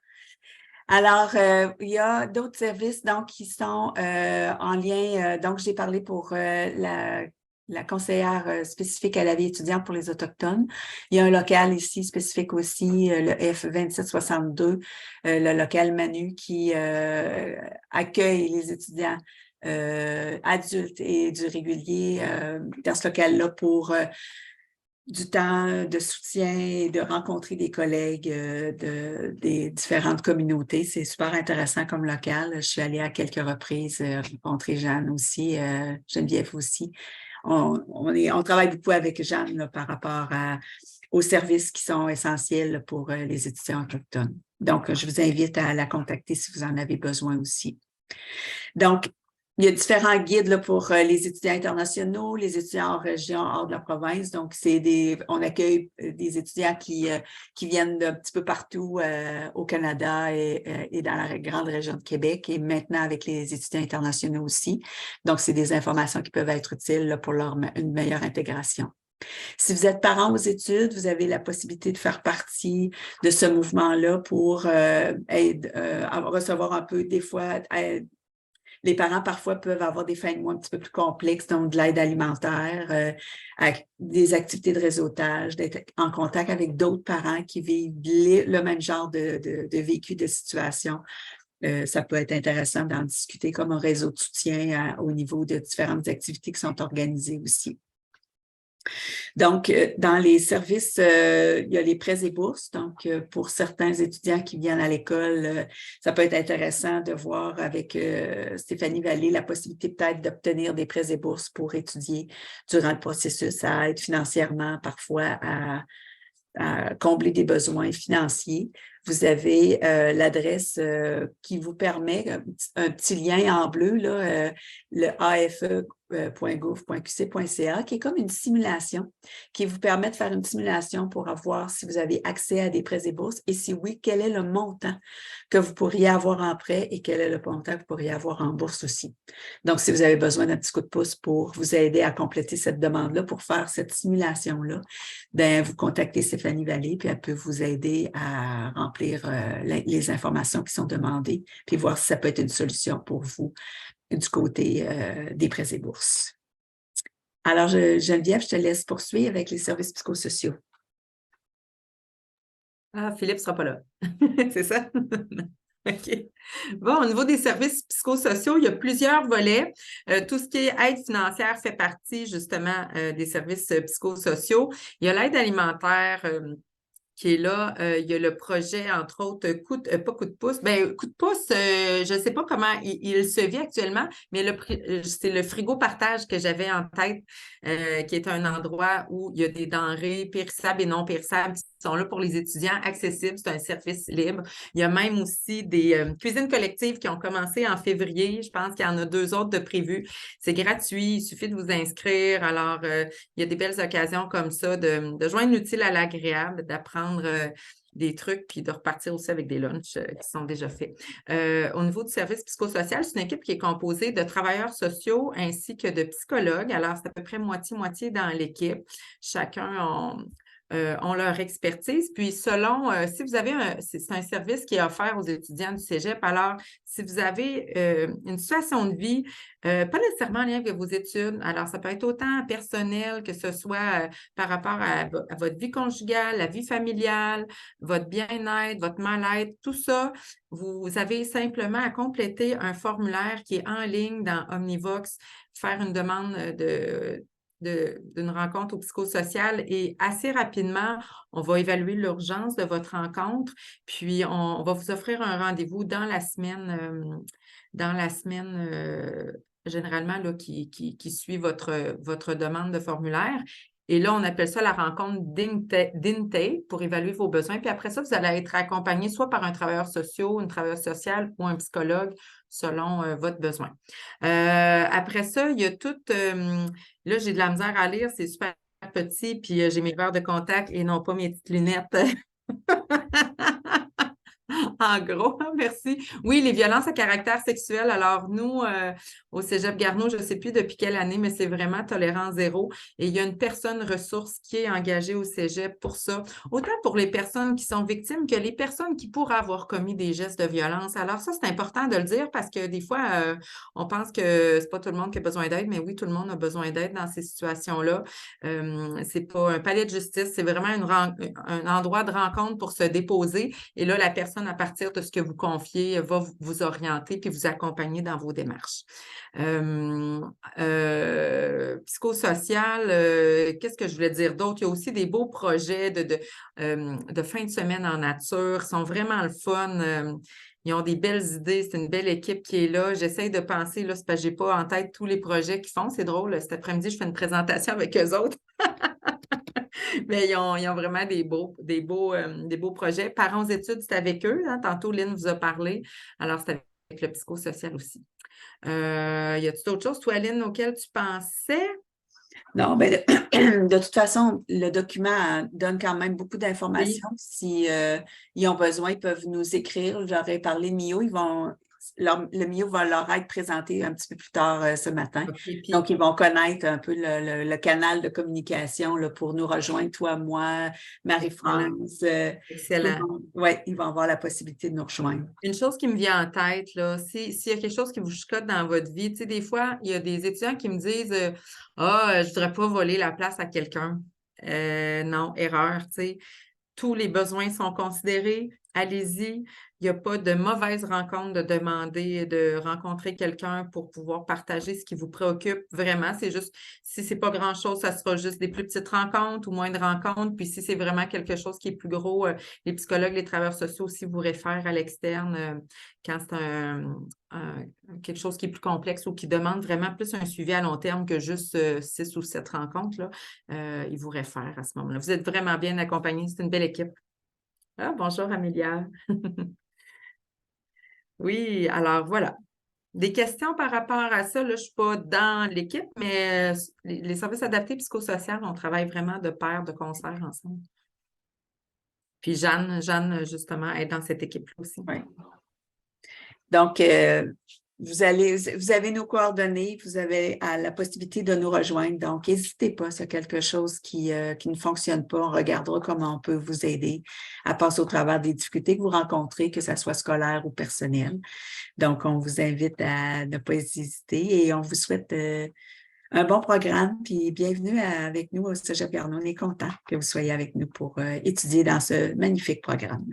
Alors, il y a d'autres services donc, qui sont en lien. Donc, j'ai parlé pour la conseillère spécifique à la vie étudiante pour les Autochtones. Il y a un local ici spécifique aussi, le F2762, le local Manu qui accueille les étudiants adultes et du régulier dans ce local-là pour du temps de soutien et de rencontrer des collègues des différentes communautés. C'est super intéressant comme local. Je suis allée à quelques reprises rencontrer Jeanne aussi, Geneviève aussi. On travaille beaucoup avec Jeanne là, par rapport aux services qui sont essentiels pour les étudiants autochtones. Donc, je vous invite à la contacter si vous en avez besoin aussi. Donc, il y a différents guides là, pour les étudiants internationaux, les étudiants hors région, hors de la province. Donc, on accueille des étudiants qui viennent d'un petit peu partout au Canada et dans la grande région de Québec et maintenant avec les étudiants internationaux aussi. Donc, c'est des informations qui peuvent être utiles là, pour une meilleure intégration. Si vous êtes parent aux études, vous avez la possibilité de faire partie de ce mouvement-là pour recevoir un peu, des fois, les parents, parfois, peuvent avoir des fins de mois un petit peu plus complexes, donc de l'aide alimentaire, des activités de réseautage, d'être en contact avec d'autres parents qui vivent le même genre de vécu, de situation. Ça peut être intéressant d'en discuter comme un réseau de soutien au niveau de différentes activités qui sont organisées aussi. Donc, dans les services, il y a les prêts et bourses. Donc, pour certains étudiants qui viennent à l'école, ça peut être intéressant de voir avec Stéphanie Vallée la possibilité peut-être d'obtenir des prêts et bourses pour étudier durant le processus, à être financièrement parfois à combler des besoins financiers vous avez l'adresse qui vous permet, un petit lien en bleu, là, le afe.gouv.qc.ca, qui est comme une simulation, qui vous permet de faire une simulation pour voir si vous avez accès à des prêts et bourses et si oui, quel est le montant que vous pourriez avoir en prêt et quel est le montant que vous pourriez avoir en bourse aussi. Donc, si vous avez besoin d'un petit coup de pouce pour vous aider à compléter cette demande-là, pour faire cette simulation-là, bien, vous contactez Stéphanie Vallée, puis elle peut vous aider à remplir les informations qui sont demandées, puis voir si ça peut être une solution pour vous du côté des prêts et bourses. Alors, Geneviève, je te laisse poursuivre avec les services psychosociaux. Ah, Philippe ne sera pas là. C'est ça? OK. Bon, au niveau des services psychosociaux, il y a plusieurs volets. Tout ce qui est aide financière fait partie justement des services psychosociaux. Il y a l'aide alimentaire qui est là. Il y a le projet, entre autres, pas coup de pouce. Bien, coup de pouce, je ne sais pas comment il se vit actuellement, mais c'est le frigo partage que j'avais en tête, qui est un endroit où il y a des denrées périssables et non périssables qui sont là pour les étudiants, accessibles. C'est un service libre. Il y a même aussi des cuisines collectives qui ont commencé en février. Je pense qu'il y en a 2 autres de prévus. C'est gratuit. Il suffit de vous inscrire. Alors, il y a des belles occasions comme ça de joindre l'utile à l'agréable, d'apprendre des trucs, puis de repartir aussi avec des lunchs qui sont déjà faits. Au niveau du service psychosocial, c'est une équipe qui est composée de travailleurs sociaux ainsi que de psychologues. Alors, c'est à peu près moitié-moitié dans l'équipe. Chacun ont leur expertise. Puis, selon, si vous avez c'est un service qui est offert aux étudiants du cégep. Alors, si vous avez une situation de vie, pas nécessairement en lien avec vos études, alors ça peut être autant personnel que ce soit par rapport à votre vie conjugale, la vie familiale, votre bien-être, votre mal-être, tout ça, vous avez simplement à compléter un formulaire qui est en ligne dans Omnivox, faire une demande d'une rencontre au psychosocial et assez rapidement, on va évaluer l'urgence de votre rencontre, puis on va vous offrir un rendez-vous dans la semaine généralement là, qui suit votre demande de formulaire. Et là, on appelle ça la rencontre d'intake pour évaluer vos besoins. Puis après ça, vous allez être accompagné soit par un travailleur social, une travailleuse sociale ou un psychologue selon votre besoin. Après ça, il y a tout... là, j'ai de la misère à lire, c'est super petit, puis j'ai mes verres de contact et non pas mes petites lunettes. En gros, merci. Oui, les violences à caractère sexuel. Alors, nous, au Cégep Garneau, je ne sais plus depuis quelle année, mais c'est vraiment tolérance zéro. Et il y a une personne ressource qui est engagée au Cégep pour ça, autant pour les personnes qui sont victimes que les personnes qui pourraient avoir commis des gestes de violence. Alors, ça, c'est important de le dire parce que des fois, on pense que c'est pas tout le monde qui a besoin d'aide, mais oui, tout le monde a besoin d'aide dans ces situations-là. C'est pas un palais de justice, c'est vraiment un endroit de rencontre pour se déposer. Et là, la personne, à partir de ce que vous confiez, va vous orienter puis vous accompagner dans vos démarches. Psychosocial, qu'est-ce que je voulais dire d'autre? Il y a aussi des beaux projets de fin de semaine en nature, sont vraiment le fun. Ils ont des belles idées, c'est une belle équipe qui est là. J'essaie de penser, là, c'est parce que je n'ai pas en tête tous les projets qu'ils font. C'est drôle, cet après-midi, je fais une présentation avec eux autres. Mais ils ont vraiment des beaux projets. Parents aux études, c'est avec eux. Hein? Tantôt, Lynn vous a parlé. Alors, c'est avec le psychosocial aussi. Y a-t-il d'autres choses, toi, Lynn, auxquelles tu pensais? Non, bien, de toute façon, le document donne quand même beaucoup d'informations. Oui. Si ils ont besoin, ils peuvent nous écrire. J'aurais parlé de MIO, le MIO va leur être présenté un petit peu plus tard ce matin. Okay, puis... Donc, ils vont connaître un peu le canal de communication là, pour nous rejoindre, toi, moi, Marie-France. Excellent. Oui, ils vont avoir la possibilité de nous rejoindre. Une chose qui me vient en tête, là, s'il y a quelque chose qui vous chicote dans votre vie, tu sais, des fois, il y a des étudiants qui me disent « Ah, je ne voudrais pas voler la place à quelqu'un. » Non, erreur, tu sais. Tous les besoins sont considérés. Allez-y. Il n'y a pas de mauvaise rencontre de demander de rencontrer quelqu'un pour pouvoir partager ce qui vous préoccupe. Vraiment, c'est juste, si ce n'est pas grand-chose, ça sera juste des plus petites rencontres ou moins de rencontres. Puis si c'est vraiment quelque chose qui est plus gros, les psychologues, les travailleurs sociaux aussi vous réfèrent à l'externe quand c'est quelque chose qui est plus complexe ou qui demande vraiment plus un suivi à long terme que juste 6 ou 7 rencontres. Là, ils vous réfèrent à ce moment-là. Vous êtes vraiment bien accompagnés. C'est une belle équipe. Ah, bonjour, Amélia. Oui, alors voilà. Des questions par rapport à ça, là, je ne suis pas dans l'équipe, mais les services adaptés psychosociaux, on travaille vraiment de pair, de concert ensemble. Puis Jeanne, justement, est dans cette équipe-là aussi. Oui. Donc, vous avez nos coordonnées, vous avez la possibilité de nous rejoindre. Donc, n'hésitez pas s'il y a quelque chose qui ne fonctionne pas. On regardera comment on peut vous aider à passer au travers des difficultés que vous rencontrez, que ce soit scolaire ou personnel. Donc, on vous invite à ne pas hésiter et on vous souhaite un bon programme. Puis, bienvenue avec nous au Cégep Garneau. On est content que vous soyez avec nous pour étudier dans ce magnifique programme.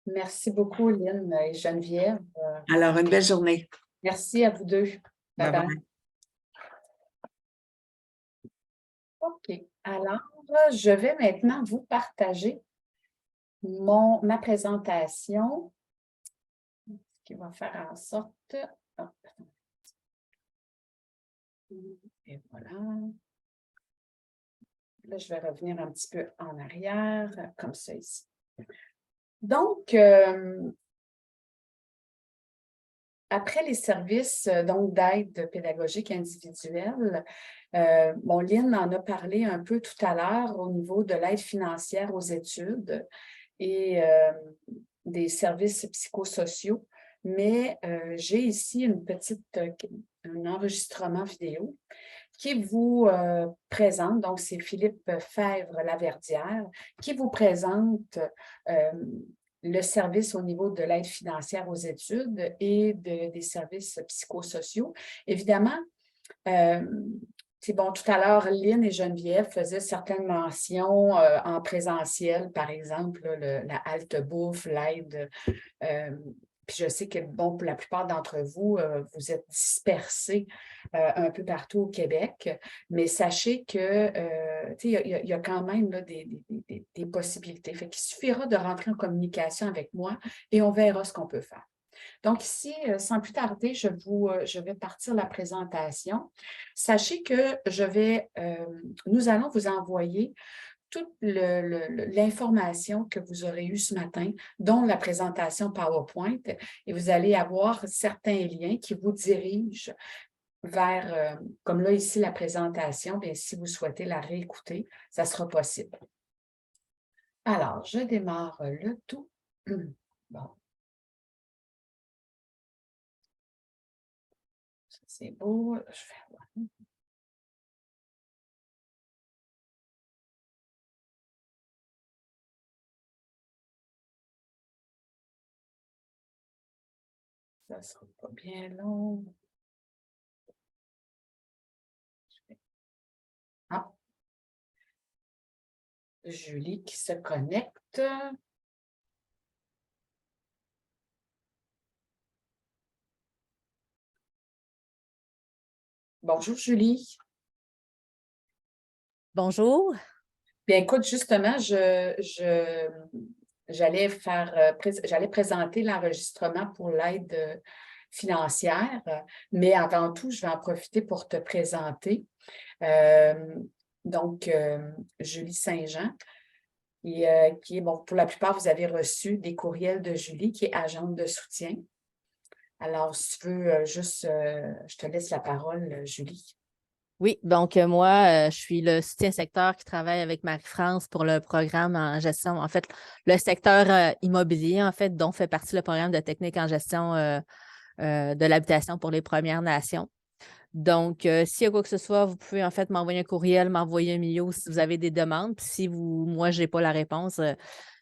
Merci beaucoup, Lynn et Geneviève. Alors, une belle journée. Merci à vous deux. Bye bye. Bye-bye. OK. Alors, je vais maintenant vous partager ma présentation, ce qui va faire en sorte... Hop. Et voilà. Là, je vais revenir un petit peu en arrière, comme ça ici. Donc, après les services d'aide pédagogique individuelle, Lynn en a parlé un peu tout à l'heure au niveau de l'aide financière aux études et des services psychosociaux, mais j'ai ici un enregistrement vidéo qui vous présente, donc c'est Philippe Fèvre-Laverdière, qui vous présente le service au niveau de l'aide financière aux études et des services psychosociaux. Évidemment, c'est bon, tout à l'heure, Lynn et Geneviève faisaient certaines mentions en présentiel, par exemple, la halte bouffe, l'aide. Puis je sais que, bon, pour la plupart d'entre vous, vous êtes dispersés un peu partout au Québec, mais sachez que, il y a quand même là, des possibilités. Fait qu'il suffira de rentrer en communication avec moi et on verra ce qu'on peut faire. Donc ici, sans plus tarder, je vais partir la présentation. Sachez que nous allons vous envoyer toute l'information que vous aurez eue ce matin, dont la présentation PowerPoint, et vous allez avoir certains liens qui vous dirigent vers, comme là ici la présentation, bien, si vous souhaitez la réécouter, ça sera possible. Alors, je démarre le tout. Bon. C'est beau. Je vais... Ça ne sera pas bien long. Ah. Julie qui se connecte. Bonjour Julie. Bonjour. Bien, écoute, justement, j'allais présenter l'enregistrement pour l'aide financière, mais avant tout, je vais en profiter pour te présenter. Julie Saint-Jean, qui est, bon, pour la plupart, vous avez reçu des courriels de Julie, qui est agente de soutien. Alors, si tu veux je te laisse la parole, Julie. Oui, donc moi, je suis le soutien secteur qui travaille avec Marie-France pour le programme en gestion, en fait, le secteur immobilier, en fait, dont fait partie le programme de technique en gestion de l'habitation pour les Premières Nations. Donc, s'il y a quoi que ce soit, vous pouvez en fait m'envoyer un courriel, m'envoyer un milieu si vous avez des demandes. Puis si moi, je n'ai pas la réponse,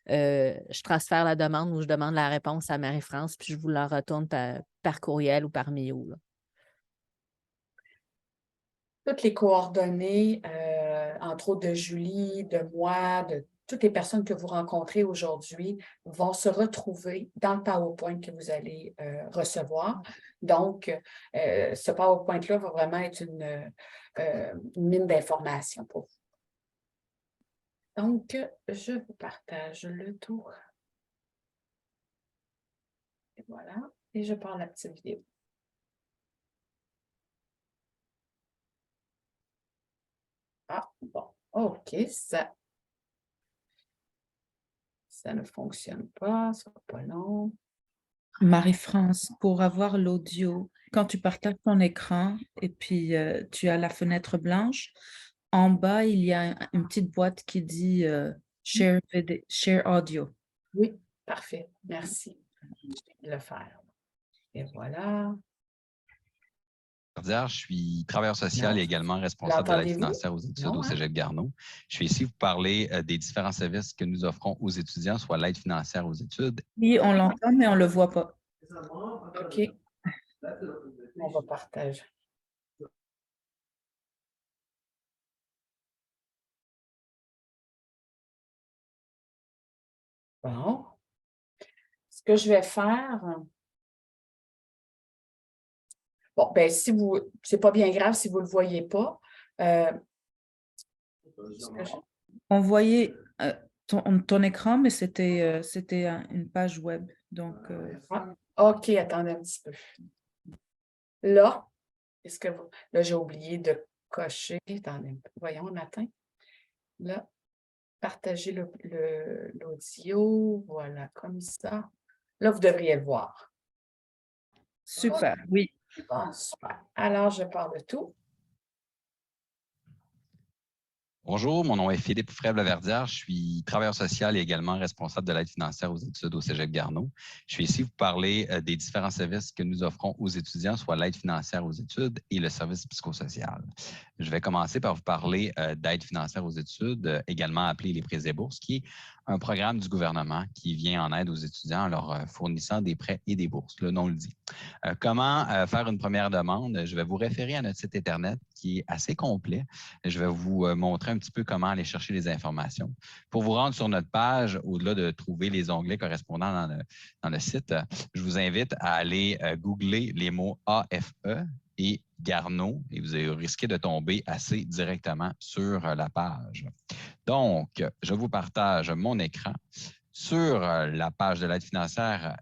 je transfère la demande ou je demande la réponse à Marie-France, puis je vous la retourne par courriel ou par milieu. Toutes les coordonnées, entre autres de Julie, de moi, de toutes les personnes que vous rencontrez aujourd'hui vont se retrouver dans le PowerPoint que vous allez recevoir. Donc, ce PowerPoint-là va vraiment être une mine d'informations pour vous. Donc, je vous partage le tout. Et voilà. Et je pars la petite vidéo. Ah, bon, OK, ça Ça ne fonctionne pas, ça va pas long. Marie-France, pour avoir l'audio, quand tu partages ton écran et puis tu as la fenêtre blanche, en bas, il y a une petite boîte qui dit share audio. Oui, parfait. Merci. Je vais le faire. Et voilà. Je suis travailleur social et également responsable de l'aide financière aux études au Cégep Garneau. Je suis ici pour parler des différents services que nous offrons aux étudiants, soit l'aide financière aux études. Oui, on l'entend, mais on ne le voit pas. OK. On va partager. Bon. Ce que je vais faire... Bon, ben si vous... C'est pas bien grave si vous ne le voyez pas. On voyait ton écran, mais c'était une page web. Donc, OK, attendez un petit peu. Là, est-ce que vous... Là, j'ai oublié de cocher. Attendez, voyons, on atteint. Là, partager l'audio. Voilà, comme ça. Là, vous devriez le voir. Super, oui. Bon, super. Alors, je parle de tout. Bonjour, mon nom est Philippe Frèble-Laverdière. Je suis travailleur social et également responsable de l'aide financière aux études au Cégep Garneau. Je suis ici pour parler des différents services que nous offrons aux étudiants, soit l'aide financière aux études et le service psychosocial. Je vais commencer par vous parler d'aide financière aux études, également appelé les prêts et bourses, qui est un programme du gouvernement qui vient en aide aux étudiants en leur fournissant des prêts et des bourses. Le nom le dit. Comment faire une première demande? Je vais vous référer à notre site Internet qui est assez complet. Je vais vous montrer un petit peu comment aller chercher les informations. Pour vous rendre sur notre page, au-delà de trouver les onglets correspondants dans le site, je vous invite à aller googler les mots AFE et Garneau et vous risquez de tomber assez directement sur la page. Donc, je vous partage mon écran. Sur la page de l'aide financière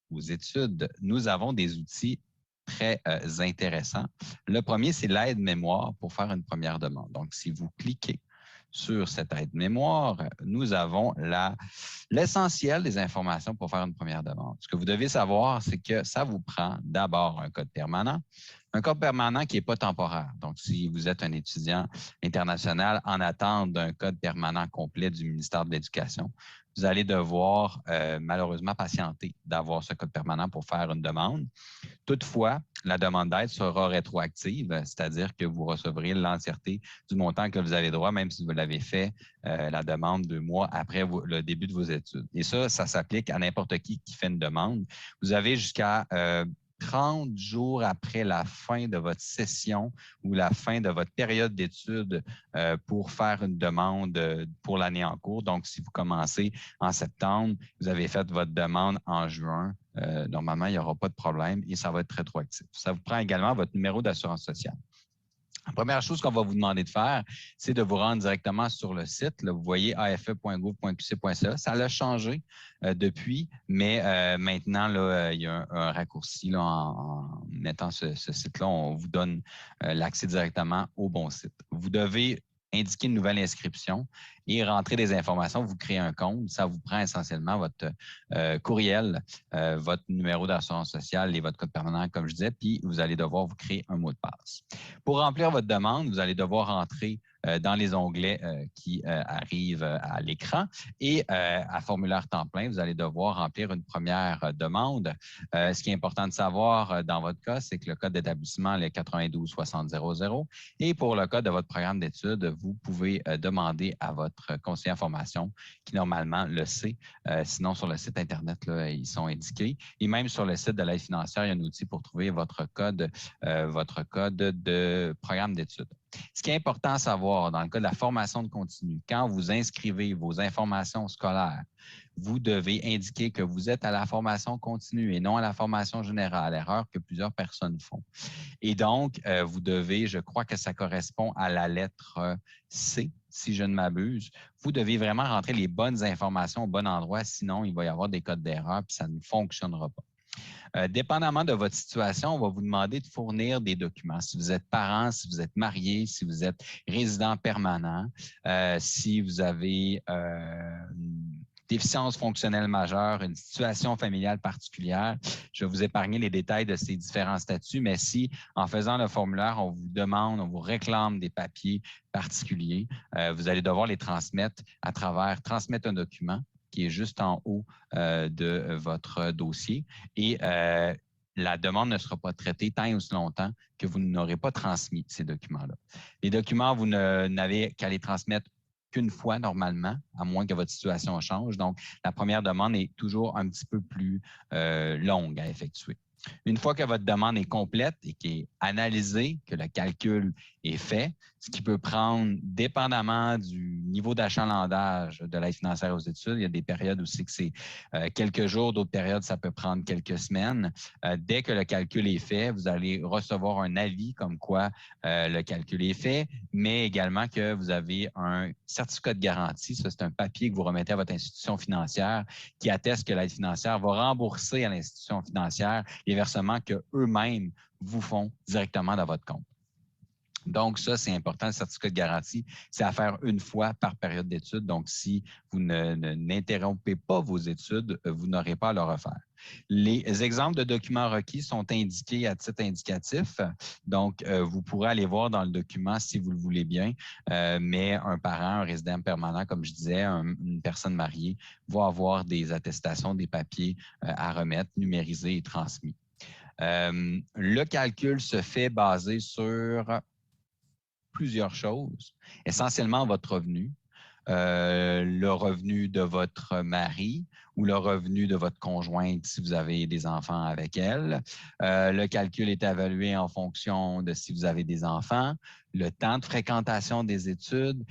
aux études, nous avons des outils très intéressants. Le premier, c'est l'aide mémoire pour faire une première demande. Donc, si vous cliquez sur cette aide mémoire, nous avons l'essentiel des informations pour faire une première demande. Ce que vous devez savoir, c'est que ça vous prend d'abord un code permanent qui n'est pas temporaire. Donc, si vous êtes un étudiant international en attente d'un code permanent complet du ministère de l'Éducation, vous allez devoir malheureusement patienter d'avoir ce code permanent pour faire une demande. Toutefois, la demande d'aide sera rétroactive, c'est-à-dire que vous recevrez l'entièreté du montant que vous avez droit, même si vous l'avez fait la demande 2 mois après le début de vos études. Et ça s'applique à n'importe qui fait une demande. Vous avez jusqu'à 30 jours après la fin de votre session ou la fin de votre période d'études pour faire une demande pour l'année en cours. Donc, si vous commencez en septembre, vous avez fait votre demande en juin, normalement, il n'y aura pas de problème et ça va être rétroactif. Ça vous prend également votre numéro d'assurance sociale. La première chose qu'on va vous demander de faire, c'est de vous rendre directement sur le site. Là, vous voyez afe.gouv.qc.ca. Ça l'a changé depuis, mais maintenant, là, il y a un raccourci là, en mettant ce site-là. On vous donne l'accès directement au bon site. Vous devez indiquer une nouvelle inscription et rentrer des informations. Vous créez un compte. Ça vous prend essentiellement votre courriel, votre numéro d'assurance sociale et votre code permanent, comme je disais, puis vous allez devoir vous créer un mot de passe. Pour remplir votre demande, vous allez devoir rentrer dans les onglets qui arrivent à l'écran et à formulaire temps plein, vous allez devoir remplir une première demande. Ce qui est important de savoir dans votre cas, c'est que le code d'établissement est 92 60 00 et pour le code de votre programme d'études, vous pouvez demander à votre conseiller en formation qui normalement le sait. Sinon, sur le site Internet, là, ils sont indiqués. Et même sur le site de l'aide financière, il y a un outil pour trouver votre code de programme d'études. Ce qui est important à savoir dans le cas de la formation de continu, quand vous inscrivez vos informations scolaires, vous devez indiquer que vous êtes à la formation continue et non à la formation générale, erreur que plusieurs personnes font. Et donc, vous devez, je crois que ça correspond à la lettre C, si je ne m'abuse. Vous devez vraiment rentrer les bonnes informations au bon endroit, sinon il va y avoir des codes d'erreur et ça ne fonctionnera pas. Dépendamment de votre situation, on va vous demander de fournir des documents. Si vous êtes parent, si vous êtes marié, si vous êtes résident permanent, si vous avez déficience fonctionnelle majeure, une situation familiale particulière. Je vais vous épargner les détails de ces différents statuts, mais si, en faisant le formulaire, on vous demande, on vous réclame des papiers particuliers, vous allez devoir les transmettre à travers transmettre un document qui est juste en haut de votre dossier. Et la demande ne sera pas traitée tant et aussi longtemps que vous n'aurez pas transmis ces documents-là. Les documents, vous n'avez qu'à les transmettre qu'une fois normalement, à moins que votre situation change. Donc, la première demande est toujours un petit peu plus longue à effectuer. Une fois que votre demande est complète et qui est analysée, que le calcul est fait, ce qui peut prendre, dépendamment du niveau d'achalandage de l'aide financière aux études, il y a des périodes aussi que c'est quelques jours, d'autres périodes, ça peut prendre quelques semaines. Dès que le calcul est fait, vous allez recevoir un avis comme quoi le calcul est fait, mais également que vous avez un certificat de garantie. Ça, c'est un papier que vous remettez à votre institution financière qui atteste que l'aide financière va rembourser à l'institution financière les versements qu'eux-mêmes vous font directement dans votre compte. Donc, ça, c'est important. Le certificat de garantie, c'est à faire une fois par période d'études. Donc, si vous n'interrompez pas vos études, vous n'aurez pas à le refaire. Les exemples de documents requis sont indiqués à titre indicatif. Donc, vous pourrez aller voir dans le document si vous le voulez bien, mais un parent, un résident permanent, comme je disais, une personne mariée, va avoir des attestations, des papiers à remettre, numérisés et transmis. Le calcul se fait basé sur plusieurs choses, essentiellement votre revenu, le revenu de votre mari ou le revenu de votre conjointe si vous avez des enfants avec elle. Le calcul est évalué en fonction de si vous avez des enfants, le temps de fréquentation des études,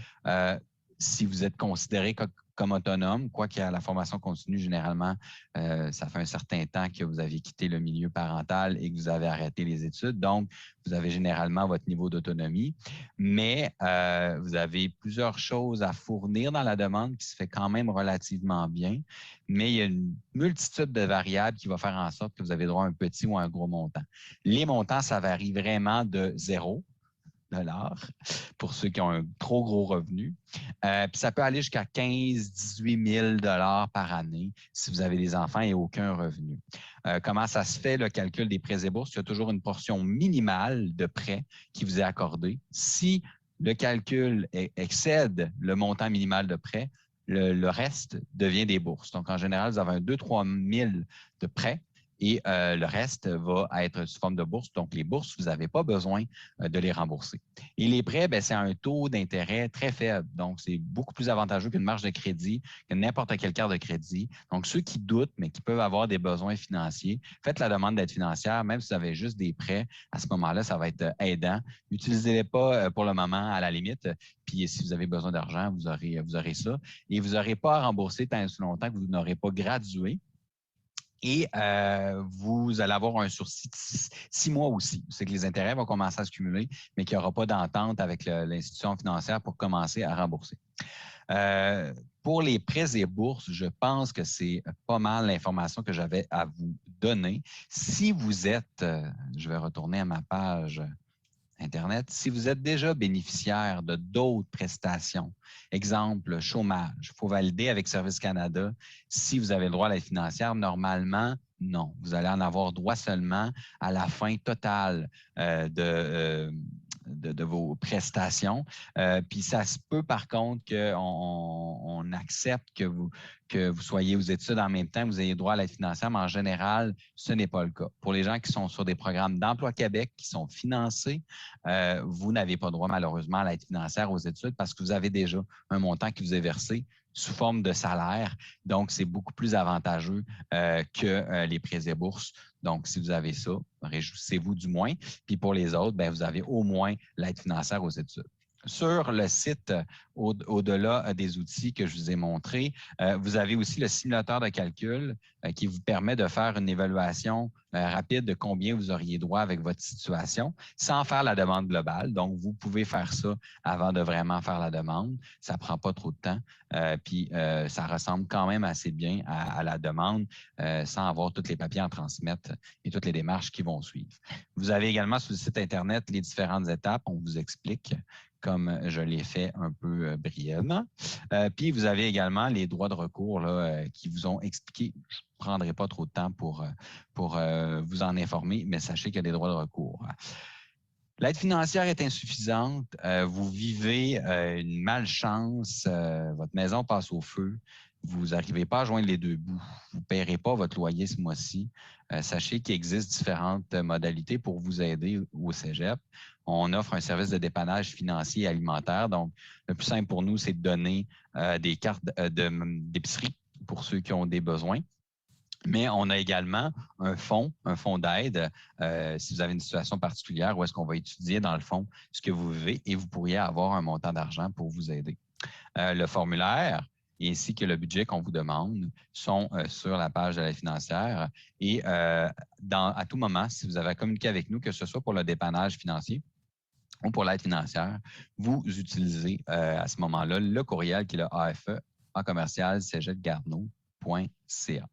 si vous êtes considéré comme autonome, quoi qu'il y ait la formation continue, généralement, ça fait un certain temps que vous avez quitté le milieu parental et que vous avez arrêté les études. Donc, vous avez généralement votre niveau d'autonomie, mais vous avez plusieurs choses à fournir dans la demande qui se fait quand même relativement bien, mais il y a une multitude de variables qui va faire en sorte que vous avez droit à un petit ou un gros montant. Les montants, ça varie vraiment de 0 $ pour ceux qui ont un trop gros revenu. Puis ça peut aller jusqu'à 15-18 000 $ par année si vous avez des enfants et aucun revenu. Comment ça se fait, le calcul des prêts et bourses? Il y a toujours une portion minimale de prêts qui vous est accordée. Si le calcul excède le montant minimal de prêts, le reste devient des bourses. Donc, en général, vous avez un 2-3 000 de prêts. Et le reste va être sous forme de bourse. Donc, les bourses, vous n'avez pas besoin de les rembourser. Et les prêts, c'est un taux d'intérêt très faible. Donc, c'est beaucoup plus avantageux qu'une marge de crédit, que n'importe quelle carte de crédit. Donc, ceux qui doutent, mais qui peuvent avoir des besoins financiers, faites la demande d'aide financière, même si vous avez juste des prêts. À ce moment-là, ça va être aidant. N'utilisez-les pas pour le moment à la limite. Puis, si vous avez besoin d'argent, vous aurez ça. Et vous n'aurez pas à rembourser tant et aussi longtemps que vous n'aurez pas gradué. Et vous allez avoir un sursis de 6 mois aussi. C'est que les intérêts vont commencer à se cumuler, mais qu'il n'y aura pas d'entente avec l'institution financière pour commencer à rembourser. Pour les prêts et bourses, je pense que c'est pas mal l'information que j'avais à vous donner. Si vous êtes, je vais retourner à ma page Internet, si vous êtes déjà bénéficiaire de d'autres prestations, exemple chômage, il faut valider avec Service Canada si vous avez le droit à l'aide financière. Normalement, non. Vous allez en avoir droit seulement à la fin totale de vos prestations. Puis ça se peut par contre qu'on accepte que vous soyez aux études en même temps, que vous ayez droit à l'aide financière, mais en général, ce n'est pas le cas. Pour les gens qui sont sur des programmes d'Emploi Québec qui sont financés, vous n'avez pas droit malheureusement à l'aide financière aux études parce que vous avez déjà un montant qui vous est versé sous forme de salaire. Donc, c'est beaucoup plus avantageux que les prêts et bourses. Donc, si vous avez ça, réjouissez-vous du moins. Puis pour les autres, vous avez au moins l'aide financière aux études. Sur le site, au-delà des outils que je vous ai montrés, vous avez aussi le simulateur de calcul qui vous permet de faire une évaluation rapide de combien vous auriez droit avec votre situation sans faire la demande globale. Donc, vous pouvez faire ça avant de vraiment faire la demande. Ça ne prend pas trop de temps. Puis, ça ressemble quand même assez bien à la demande sans avoir tous les papiers à transmettre et toutes les démarches qui vont suivre. Vous avez également sur le site Internet les différentes étapes. On vous explique comme je l'ai fait un peu brièvement. Puis, vous avez également les droits de recours là, qui vous ont expliqué. Je ne prendrai pas trop de temps pour vous en informer, mais sachez qu'il y a des droits de recours. L'aide financière est insuffisante. Vous vivez une malchance. Votre maison passe au feu. Vous n'arrivez pas à joindre les deux bouts. Vous ne paierez pas votre loyer ce mois-ci. Sachez qu'il existe différentes modalités pour vous aider au cégep. On offre un service de dépannage financier et alimentaire. Donc, le plus simple pour nous, c'est de donner des cartes d'épicerie pour ceux qui ont des besoins. Mais on a également un fonds d'aide si vous avez une situation particulière où est-ce qu'on va étudier dans le fond ce que vous vivez et vous pourriez avoir un montant d'argent pour vous aider. Le formulaire ainsi que le budget qu'on vous demande sont sur la page de l'aide financière et à tout moment, si vous avez communiqué avec nous, que ce soit pour le dépannage financier ou pour l'aide financière, vous utilisez à ce moment-là le courriel qui est le AFE @cégetgarneau.ca.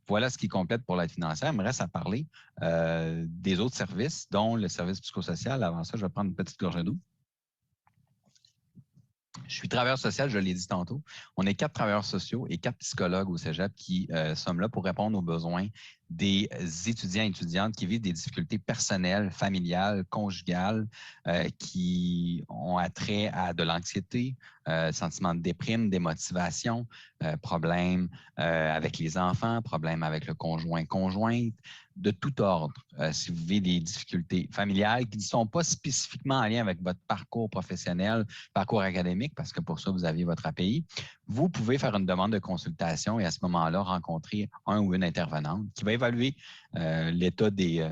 Voilà ce qui complète pour l'aide financière. Il me reste à parler des autres services, dont le service psychosocial. Avant ça, je vais prendre une petite gorgée d'eau. Je suis travailleur social, je l'ai dit tantôt. On est 4 travailleurs sociaux et 4 psychologues au cégep qui sommes là pour répondre aux besoins des étudiants et étudiantes qui vivent des difficultés personnelles, familiales, conjugales, qui ont attrait à de l'anxiété, sentiment de déprime, démotivation, problèmes avec les enfants, problèmes avec le conjointe, de tout ordre. Si vous vivez des difficultés familiales qui ne sont pas spécifiquement en lien avec votre parcours professionnel, parcours académique, parce que pour ça, vous aviez votre API, vous pouvez faire une demande de consultation et à ce moment-là, rencontrer un ou une intervenante qui va évaluer l'état des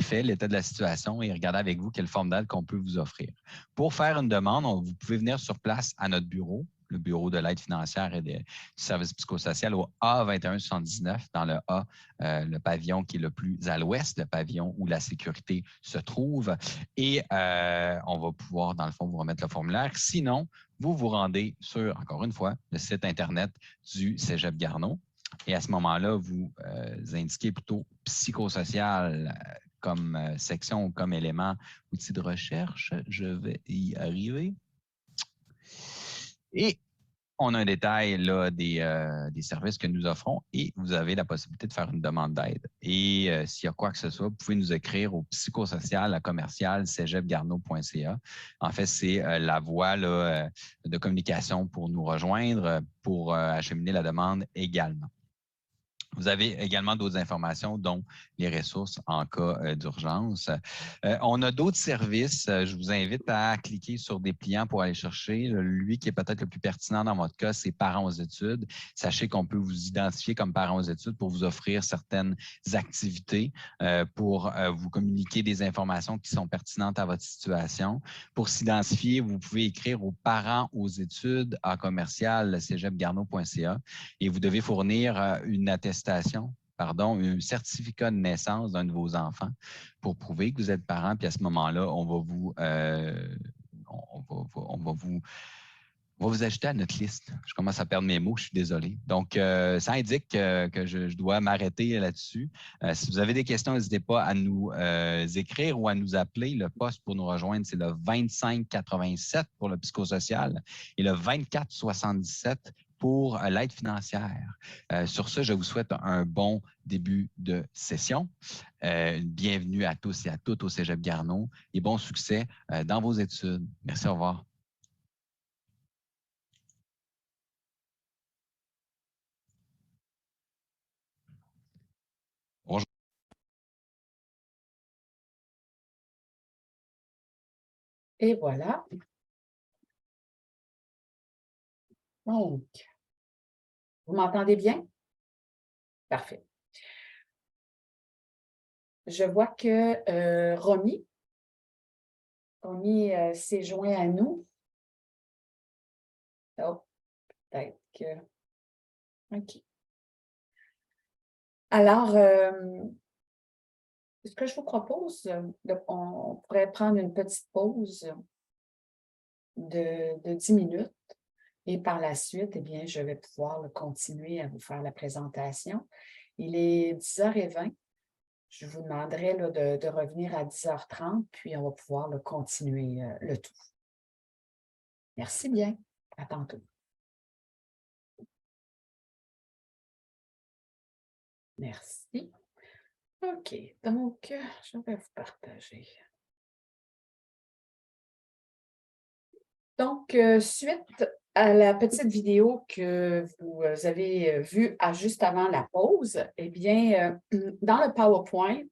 faits, l'état de la situation et regarder avec vous quelle forme d'aide qu'on peut vous offrir. Pour faire une demande, vous pouvez venir sur place à notre bureau, le bureau de l'aide financière et du service psychosocial au A2179, dans le A, le pavillon qui est le plus à l'ouest, le pavillon où la sécurité se trouve. Et on va pouvoir, dans le fond, vous remettre le formulaire. Sinon, vous vous rendez sur, encore une fois, le site Internet du Cégep Garneau. Et à ce moment-là, vous indiquez plutôt psychosocial comme section ou comme élément, outil de recherche. Je vais y arriver. Et on a un détail là, des services que nous offrons et vous avez la possibilité de faire une demande d'aide. Et s'il y a quoi que ce soit, vous pouvez nous écrire au psychosocial@cégetgarneau.ca. En fait, c'est la voie là, de communication pour nous rejoindre, pour acheminer la demande également. Vous avez également d'autres informations, dont les ressources en cas d'urgence. On a d'autres services. Je vous invite à cliquer sur des pliants pour aller chercher. Lui qui est peut-être le plus pertinent dans votre cas, c'est Parents aux études. Sachez qu'on peut vous identifier comme Parents aux études pour vous offrir certaines activités, pour vous communiquer des informations qui sont pertinentes à votre situation. Pour s'identifier, vous pouvez écrire aux Parents aux études @cégetgarneau.ca et vous devez fournir une attestation, un certificat de naissance d'un de vos enfants pour prouver que vous êtes parent. Puis à ce moment-là, on va vous ajouter à notre liste. Je commence à perdre mes mots, je suis désolé. Donc, ça indique que je dois m'arrêter là-dessus. Si vous avez des questions, n'hésitez pas à nous écrire ou à nous appeler. Le poste pour nous rejoindre, c'est le 2587 pour le psychosocial et le 2477 pour l'aide financière. Sur ce, je vous souhaite un bon début de session. Bienvenue à tous et à toutes au Cégep Garneau et bon succès dans vos études. Merci, au revoir. Bonjour. Et voilà. Donc, vous m'entendez bien? Parfait. Je vois que Romy s'est joint à nous. Oh, peut-être que... OK. Alors, ce que je vous propose, on pourrait prendre une petite pause de 10 minutes et par la suite, eh bien, je vais pouvoir continuer à vous faire la présentation. Il est 10h20. je vous demanderai là, de revenir à 10h30, puis on va pouvoir là, continuer le tout. Merci bien. À tantôt. Merci. OK, donc, je vais vous partager. Donc, suite à la petite vidéo que vous avez vue juste avant la pause, eh bien, dans le PowerPoint,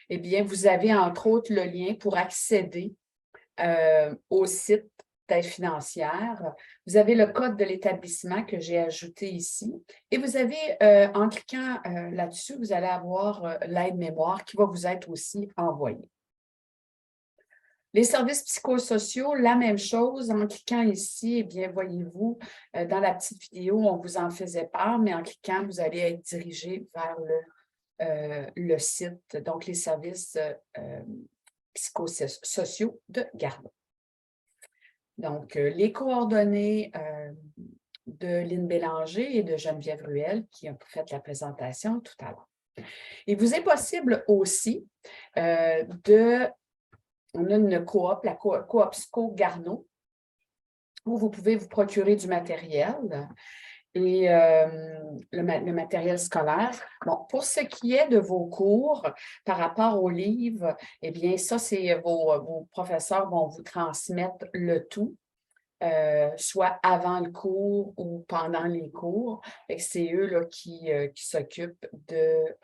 eh bien, vous avez entre autres le lien pour accéder au site d'aide financière. Vous avez le code de l'établissement que j'ai ajouté ici et vous avez, en cliquant là-dessus, vous allez avoir l'aide mémoire qui va vous être aussi envoyée. Les services psychosociaux, la même chose. En cliquant ici, eh bien, voyez-vous, dans la petite vidéo, on vous en faisait part, mais en cliquant, vous allez être dirigé vers le site, donc les services psychosociaux de Garneau. Donc, les coordonnées de Lynn Bélanger et de Geneviève Ruel qui ont fait la présentation tout à l'heure. Il vous est possible aussi on a une coop, la coop SCO Garneau, où vous pouvez vous procurer du matériel et le matériel scolaire. Bon, pour ce qui est de vos cours, par rapport aux livres, eh bien, ça, c'est vos professeurs vont vous transmettre le tout, soit avant le cours ou pendant les cours. C'est eux là, qui s'occupent de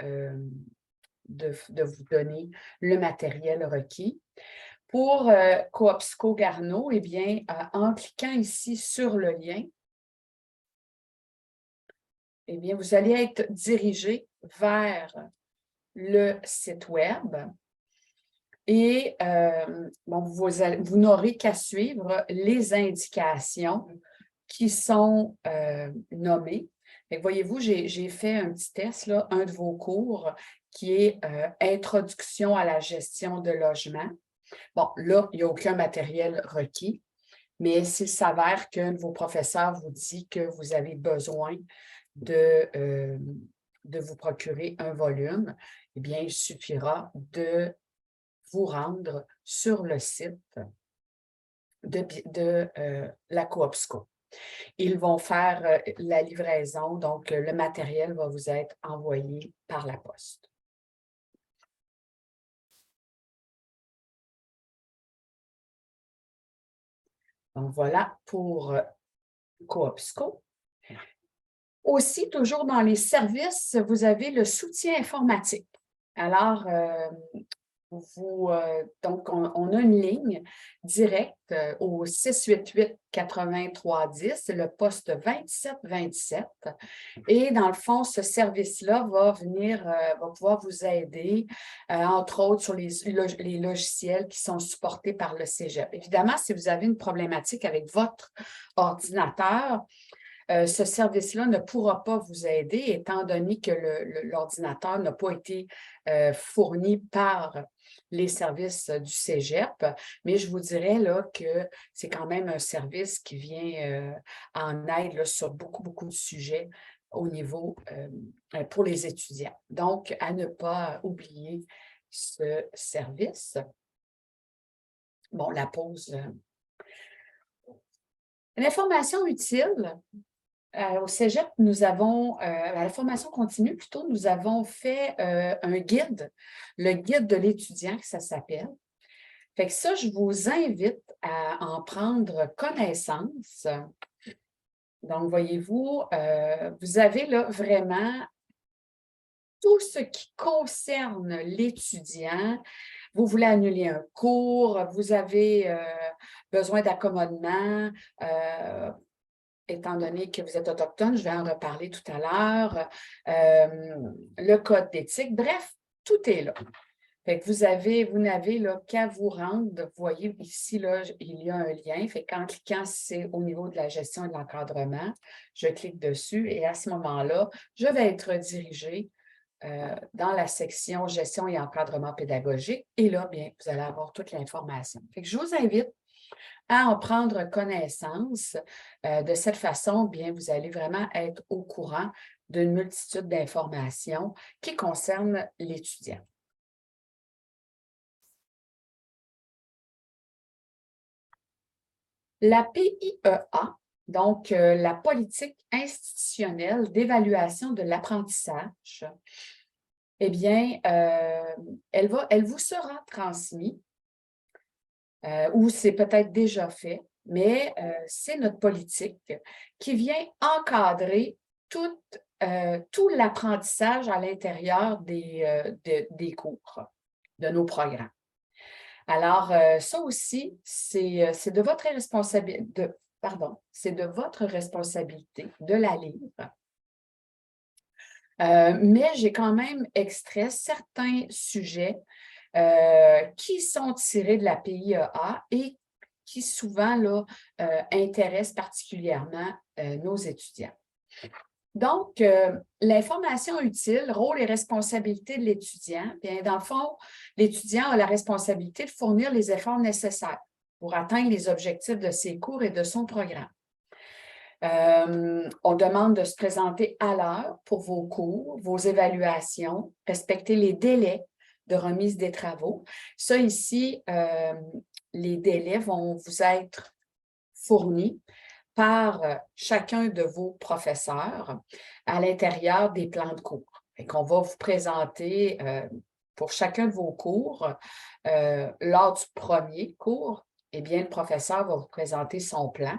vous donner le matériel requis. Pour Coop SCO Garneau, eh bien, en cliquant ici sur le lien, eh bien, vous allez être dirigé vers le site Web et bon, vous n'aurez qu'à suivre les indications qui sont nommées. Voyez-vous, j'ai fait un petit test, là, un de vos cours qui est Introduction à la gestion de logement. Bon, là, il n'y a aucun matériel requis, mais s'il s'avère qu'un de vos professeurs vous dit que vous avez besoin de vous procurer un volume, eh bien, il suffira de vous rendre sur le site de la Coop SCO. Ils vont faire la livraison, donc le matériel va vous être envoyé par la poste. Donc, voilà pour Coop SCO. Aussi, toujours dans les services, vous avez le soutien informatique. Alors, donc, on a une ligne directe au 688-8310, le poste 2727. Et dans le fond, ce service-là va pouvoir vous aider, entre autres, sur les logiciels qui sont supportés par le Cégep. Évidemment, si vous avez une problématique avec votre ordinateur, ce service-là ne pourra pas vous aider étant donné que l'ordinateur n'a pas été fourni par les services du Cégep, mais je vous dirais là, que c'est quand même un service qui vient en aide là, sur beaucoup, beaucoup de sujets au niveau pour les étudiants. Donc, à ne pas oublier ce service. Bon, la pause. L'information utile. Au Cégep, nous avons, à la formation continue plutôt, nous avons fait un guide, le guide de l'étudiant, que ça s'appelle. Fait que ça, je vous invite à en prendre connaissance. Donc, voyez-vous, vous avez là vraiment tout ce qui concerne l'étudiant. Vous voulez annuler un cours, vous avez besoin d'accommodement, étant donné que vous êtes autochtone, je vais en reparler tout à l'heure, le code d'éthique, bref, tout est là. Fait que vous n'avez là qu'à vous rendre. Vous voyez ici, là, il y a un lien. Fait qu'en cliquant, c'est au niveau de la gestion et de l'encadrement. Je clique dessus et à ce moment-là, je vais être dirigée dans la section gestion et encadrement pédagogique. Et là, bien, vous allez avoir toute l'information. Fait que je vous invite à en prendre connaissance. De cette façon, bien, vous allez vraiment être au courant d'une multitude d'informations qui concernent l'étudiant. La PIEA, donc la politique institutionnelle d'évaluation de l'apprentissage, eh bien, elle vous sera transmise, ou c'est peut-être déjà fait, mais c'est notre politique qui vient encadrer tout l'apprentissage à l'intérieur des cours, de nos programmes. Alors, ça aussi, c'est de votre responsabilité, c'est de votre responsabilité de la lire. Mais j'ai quand même extrait certains sujets qui sont tirés de la PIEA et qui souvent là, intéressent particulièrement nos étudiants. Donc, l'information utile, rôle et responsabilité de l'étudiant, bien, dans le fond, l'étudiant a la responsabilité de fournir les efforts nécessaires pour atteindre les objectifs de ses cours et de son programme. On demande de se présenter à l'heure pour vos cours, vos évaluations, respecter les délais de remise des travaux. Ça ici, les délais vont vous être fournis par chacun de vos professeurs à l'intérieur des plans de cours. Et qu'on va vous présenter pour chacun de vos cours, lors du premier cours, eh bien, le professeur va vous présenter son plan.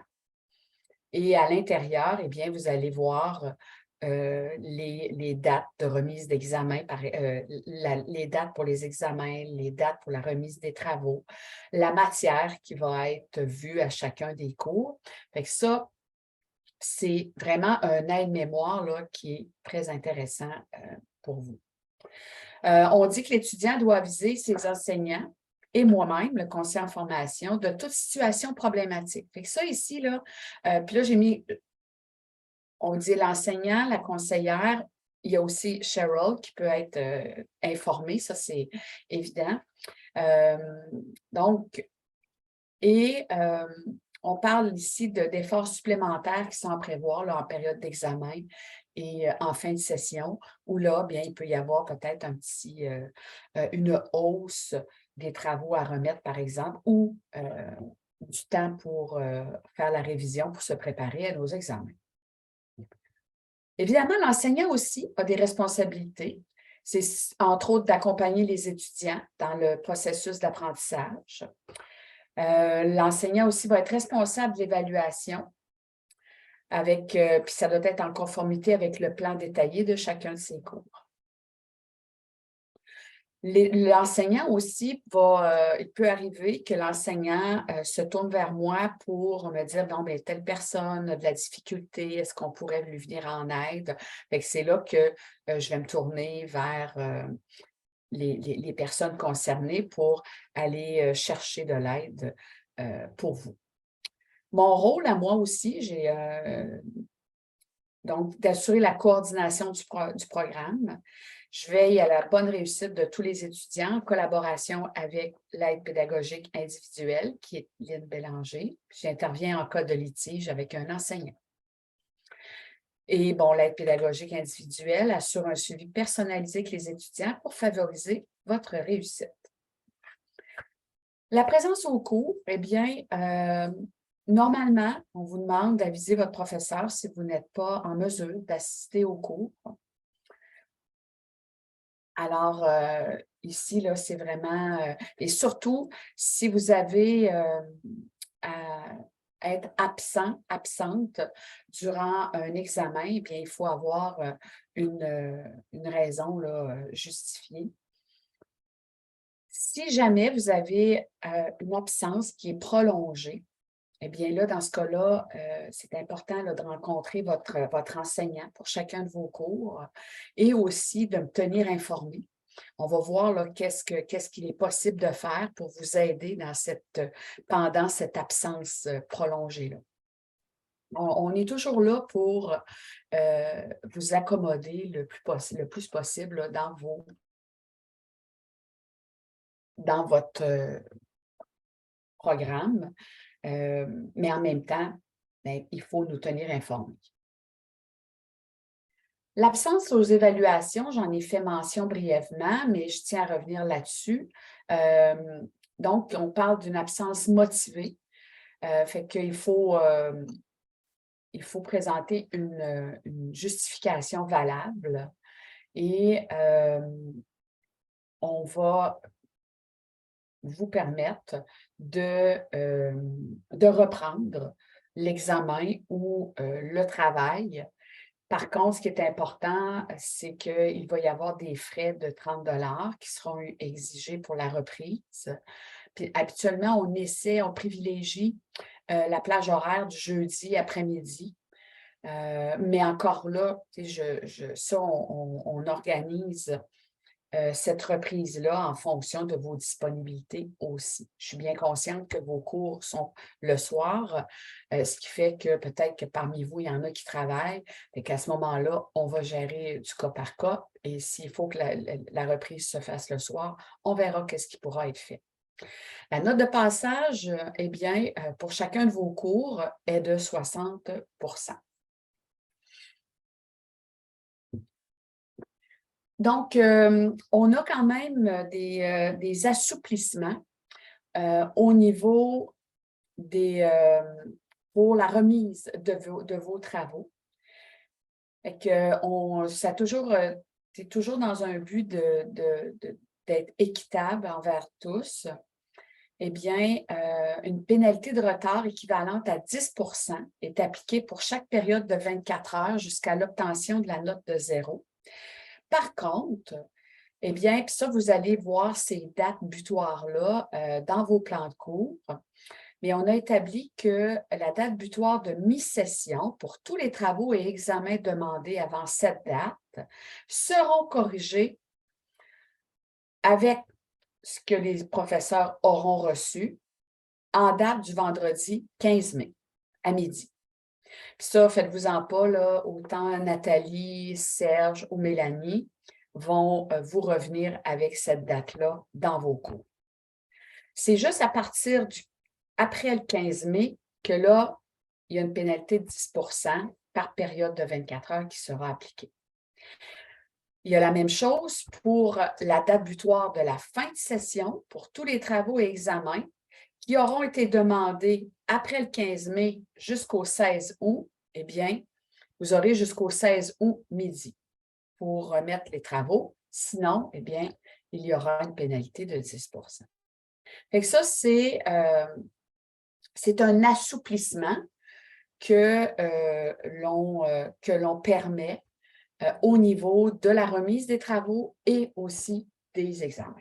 Et à l'intérieur, eh bien, vous allez voir les dates de remise d'examen, les dates pour les examens, les dates pour la remise des travaux, la matière qui va être vue à chacun des cours. Fait que ça, c'est vraiment un aide-mémoire là, qui est très intéressant pour vous. On dit que l'étudiant doit aviser ses enseignants et moi-même, le conseiller en formation, de toute situation problématique. Fait que ça ici, là, puis là, j'ai mis, on dit l'enseignant, la conseillère, il y a aussi Cheryl qui peut être informée, ça c'est évident. On parle ici d'efforts supplémentaires qui sont à prévoir là, en période d'examen et en fin de session, où là, bien, il peut y avoir peut-être une hausse des travaux à remettre, par exemple, ou du temps pour faire la révision pour se préparer à nos examens. Évidemment, l'enseignant aussi a des responsabilités. C'est entre autres d'accompagner les étudiants dans le processus d'apprentissage. L'enseignant aussi va être responsable de l'évaluation puis ça doit être en conformité avec le plan détaillé de chacun de ses cours. L'enseignant aussi il peut arriver que l'enseignant se tourne vers moi pour me dire, bon, bien, telle personne a de la difficulté, est-ce qu'on pourrait lui venir en aide? C'est là que je vais me tourner vers les personnes concernées pour aller chercher de l'aide pour vous. Mon rôle à moi aussi, j'ai donc d'assurer la coordination du programme. Je veille à la bonne réussite de tous les étudiants en collaboration avec l'aide pédagogique individuelle, qui est Lynn Bélanger. J'interviens en cas de litige avec un enseignant. Et bon, l'aide pédagogique individuelle assure un suivi personnalisé avec les étudiants pour favoriser votre réussite. La présence au cours, eh bien, normalement, on vous demande d'aviser votre professeur si vous n'êtes pas en mesure d'assister au cours. Alors, ici, là, c'est vraiment... et surtout, si vous avez à être absente durant un examen, eh bien, il faut avoir une raison là, justifiée. Si jamais vous avez une absence qui est prolongée, eh bien là, dans ce cas-là, c'est important là, de rencontrer votre enseignant pour chacun de vos cours et aussi de me tenir informé. On va voir là, qu'est-ce qu'il est possible de faire pour vous aider pendant cette absence prolongée-là. On est toujours là pour vous accommoder le plus possible là, dans votre programme. Mais en même temps, bien, il faut nous tenir informés. L'absence aux évaluations, j'en ai fait mention brièvement, mais je tiens à revenir là-dessus. Donc, on parle d'une absence motivée. Fait qu'il faut présenter une justification valable et on va vous permettre de reprendre l'examen ou le travail. Par contre, ce qui est important, c'est qu'il va y avoir des frais de 30 $ qui seront exigés pour la reprise. Puis habituellement, on privilégie la plage horaire du jeudi après-midi. Mais encore là, on organise cette reprise-là en fonction de vos disponibilités aussi. Je suis bien consciente que vos cours sont le soir, ce qui fait que peut-être que parmi vous, il y en a qui travaillent et qu'à ce moment-là, on va gérer du cas par cas et s'il faut que la reprise se fasse le soir, on verra qu'est-ce qui pourra être fait. La note de passage, eh bien, pour chacun de vos cours est de 60 %. Donc, on a quand même des assouplissements au niveau pour la remise de vos travaux. Fait que c'est toujours dans un but d'être équitable envers tous. Eh bien, une pénalité de retard équivalente à 10 % est appliquée pour chaque période de 24 heures jusqu'à l'obtention de la note de 0. Par contre, eh bien, puis ça, vous allez voir ces dates butoirs-là dans vos plans de cours, mais on a établi que la date butoir de mi-session pour tous les travaux et examens demandés avant cette date seront corrigés avec ce que les professeurs auront reçu en date du vendredi 15 mai à midi. Puis ça, faites-vous-en pas, là, autant Nathalie, Serge ou Mélanie vont vous revenir avec cette date-là dans vos cours. C'est juste à partir après le 15 mai que là, il y a une pénalité de 10 % par période de 24 heures qui sera appliquée. Il y a la même chose pour la date butoir de la fin de session pour tous les travaux et examens qui auront été demandés après le 15 mai jusqu'au 16 août. Eh bien, vous aurez jusqu'au 16 août midi pour remettre les travaux. Sinon, eh bien, il y aura une pénalité de 10 %. Fait que ça, c'est un assouplissement que l'on permet au niveau de la remise des travaux et aussi des examens.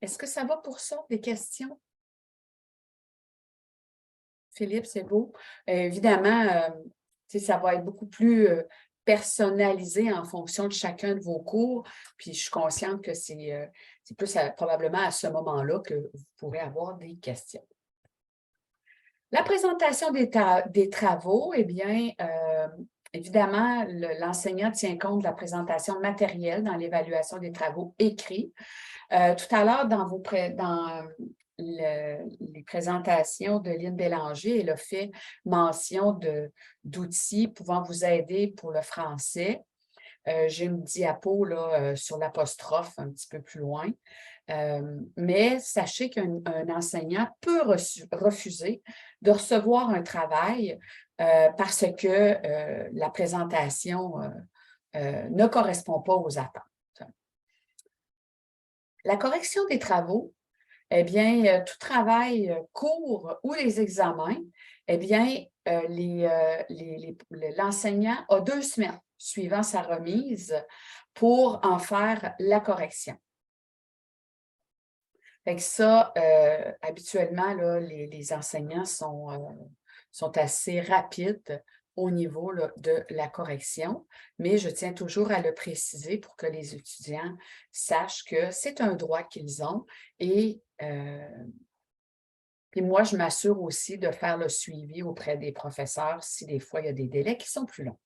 Est-ce que ça va pour ça? Des questions? Philippe, c'est beau. Évidemment, ça va être beaucoup plus personnalisé en fonction de chacun de vos cours. Puis je suis consciente que c'est plus probablement à ce moment-là que vous pourrez avoir des questions. La présentation des travaux, eh bien, évidemment, l'enseignant tient compte de la présentation matérielle dans l'évaluation des travaux écrits. Tout à l'heure, dans les présentations de Lynn Bélanger, elle a fait mention d'outils pouvant vous aider pour le français. J'ai une diapo là, sur l'apostrophe un petit peu plus loin. Mais sachez qu'un enseignant peut refuser de recevoir un travail parce que la présentation ne correspond pas aux attentes. La correction des travaux, eh bien, tout travail court ou les examens, eh bien, l'enseignant a 2 semaines suivant sa remise pour en faire la correction. Fait que ça, habituellement, là, les enseignants sont assez rapides au niveau là, de la correction, mais je tiens toujours à le préciser pour que les étudiants sachent que c'est un droit qu'ils ont et puis moi, je m'assure aussi de faire le suivi auprès des professeurs si des fois il y a des délais qui sont plus longs.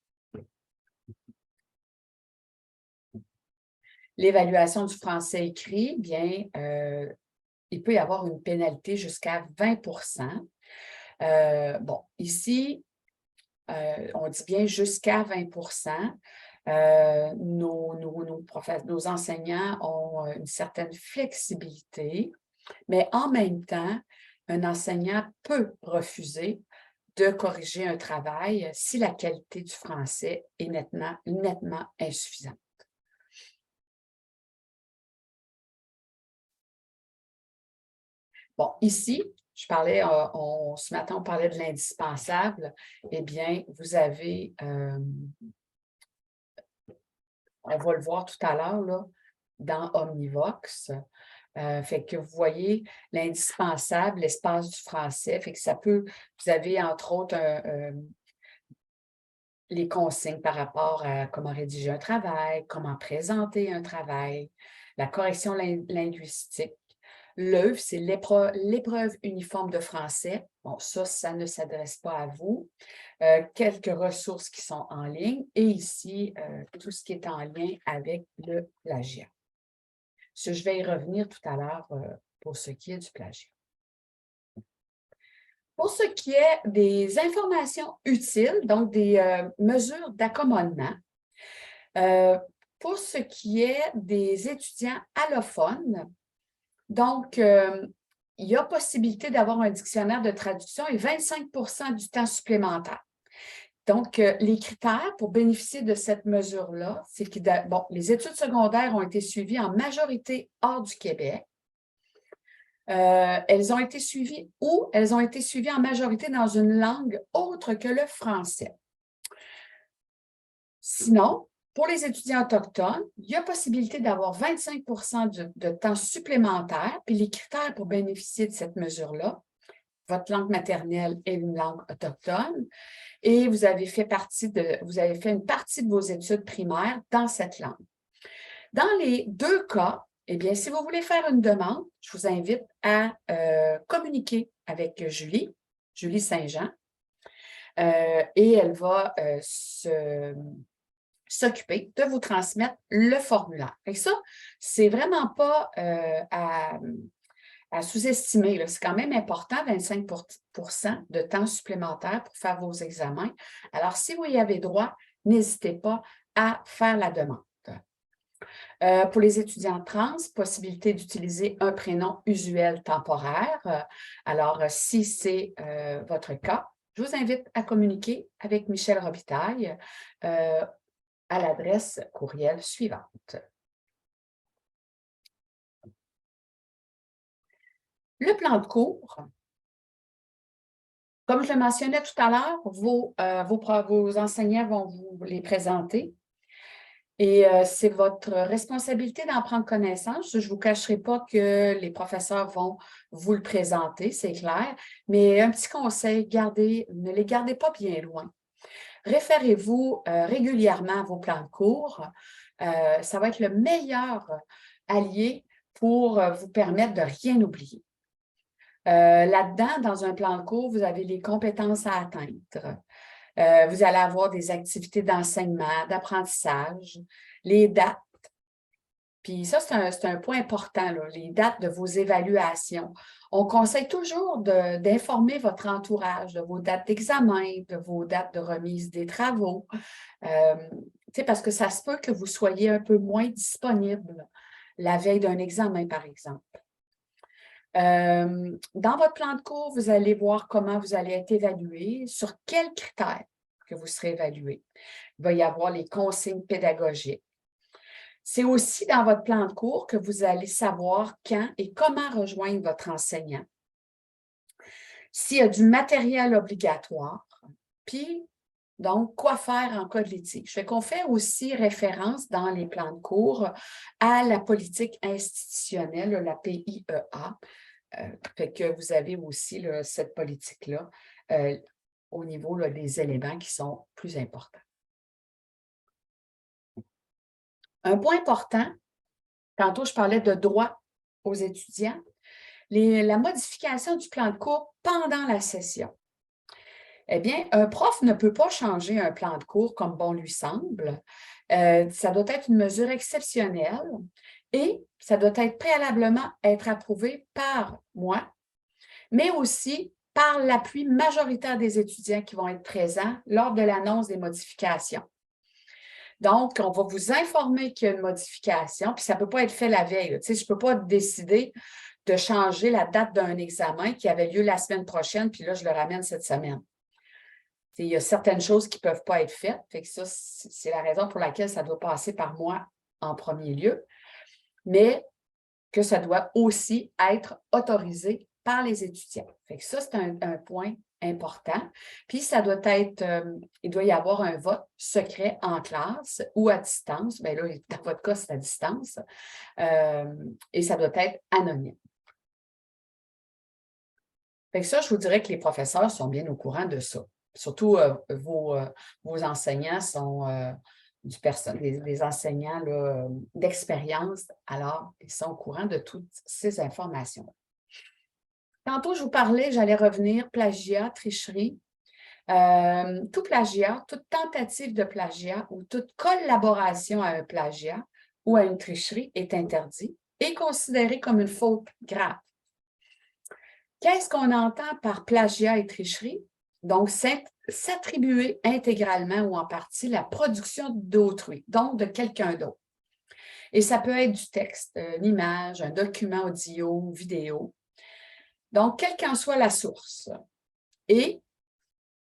L'évaluation du français écrit, bien, il peut y avoir une pénalité jusqu'à 20 %. Bon, ici, on dit bien jusqu'à 20 %. Nos enseignants ont une certaine flexibilité, mais en même temps, un enseignant peut refuser de corriger un travail si la qualité du français est nettement insuffisante. Bon, ici, je parlais, ce matin, on parlait de l'indispensable. Eh bien, vous avez, on va le voir tout à l'heure, là, dans Omnivox. Fait que vous voyez l'indispensable, l'espace du français. Fait que ça peut, vous avez entre autres les consignes par rapport à comment rédiger un travail, comment présenter un travail, la correction linguistique. L'œuvre, c'est l'épreuve uniforme de français. Bon, ça ne s'adresse pas à vous. Quelques ressources qui sont en ligne et ici, tout ce qui est en lien avec le plagiat. Je vais y revenir tout à l'heure pour ce qui est du plagiat. Pour ce qui est des informations utiles, donc des mesures d'accommodement, pour ce qui est des étudiants allophones, donc, il y a possibilité d'avoir un dictionnaire de traduction et 25% du temps supplémentaire. Donc, les critères pour bénéficier de cette mesure-là, c'est que les études secondaires ont été suivies en majorité hors du Québec. Elles ont été suivies où? Elles ont été suivies en majorité dans une langue autre que le français. Sinon, pour les étudiants autochtones, il y a possibilité d'avoir 25% de temps supplémentaire, puis les critères pour bénéficier de cette mesure-là, votre langue maternelle est une langue autochtone, et vous avez fait une partie de vos études primaires dans cette langue. Dans les deux cas, eh bien, si vous voulez faire une demande, je vous invite à communiquer avec Julie Saint-Jean, et elle va s'occuper de vous transmettre le formulaire. Et ça, c'est vraiment pas à sous-estimer. C'est quand même important, 25% de temps supplémentaire pour faire vos examens. Alors, si vous y avez droit, n'hésitez pas à faire la demande. Pour les étudiants trans, possibilité d'utiliser un prénom usuel temporaire. Alors, si c'est votre cas, je vous invite à communiquer avec Michel Robitaille à l'adresse courriel suivante. Le plan de cours, comme je le mentionnais tout à l'heure, vos enseignants vont vous les présenter et c'est votre responsabilité d'en prendre connaissance. Je ne vous cacherai pas que les professeurs vont vous le présenter, c'est clair, mais un petit conseil, ne les gardez pas bien loin. Référez-vous régulièrement à vos plans de cours. Ça va être le meilleur allié pour vous permettre de rien oublier. Là-dedans, dans un plan de cours, vous avez les compétences à atteindre. Vous allez avoir des activités d'enseignement, d'apprentissage, les dates. Puis ça, c'est un point important, là, les dates de vos évaluations. On conseille toujours d'informer votre entourage de vos dates d'examen, de vos dates de remise des travaux, parce que ça se peut que vous soyez un peu moins disponible la veille d'un examen, par exemple. Dans votre plan de cours, vous allez voir comment vous allez être évalué, sur quels critères que vous serez évalué. Il va y avoir les consignes pédagogiques. C'est aussi dans votre plan de cours que vous allez savoir quand et comment rejoindre votre enseignant. S'il y a du matériel obligatoire, puis donc, quoi faire en cas de litige? Fait qu'on fait aussi référence dans les plans de cours à la politique institutionnelle, la PIEA. Fait que vous avez aussi cette politique-là au niveau des éléments qui sont plus importants. Un point important, tantôt je parlais de droit aux étudiants, la modification du plan de cours pendant la session. Eh bien, un prof ne peut pas changer un plan de cours comme bon lui semble. Ça doit être une mesure exceptionnelle et ça doit être préalablement être approuvé par moi, mais aussi par l'appui majoritaire des étudiants qui vont être présents lors de l'annonce des modifications. Donc, on va vous informer qu'il y a une modification, puis ça ne peut pas être fait la veille. Tu sais, je ne peux pas décider de changer la date d'un examen qui avait lieu la semaine prochaine, puis là, je le ramène cette semaine. Il y a certaines choses qui ne peuvent pas être faites. Fait que ça, c'est la raison pour laquelle ça doit passer par moi en premier lieu, mais que ça doit aussi être autorisé par les étudiants. Fait que ça, c'est un point important. Puis, ça doit être, il doit y avoir un vote secret en classe ou à distance. Bien là, dans votre cas, c'est à distance. Et ça doit être anonyme. Fait que ça, je vous dirais que les professeurs sont bien au courant de ça. Surtout, vos enseignants sont des enseignants d'expérience, alors ils sont au courant de toutes ces informations. Tantôt, je vous parlais, j'allais revenir, plagiat, tricherie. Tout plagiat, toute tentative de plagiat ou toute collaboration à un plagiat ou à une tricherie est interdit et considéré comme une faute grave. Qu'est-ce qu'on entend par plagiat et tricherie? Donc, c'est s'attribuer intégralement ou en partie la production d'autrui, donc de quelqu'un d'autre. Et ça peut être du texte, une image, un document audio, vidéo. Donc, quelle qu'en soit la source. Et,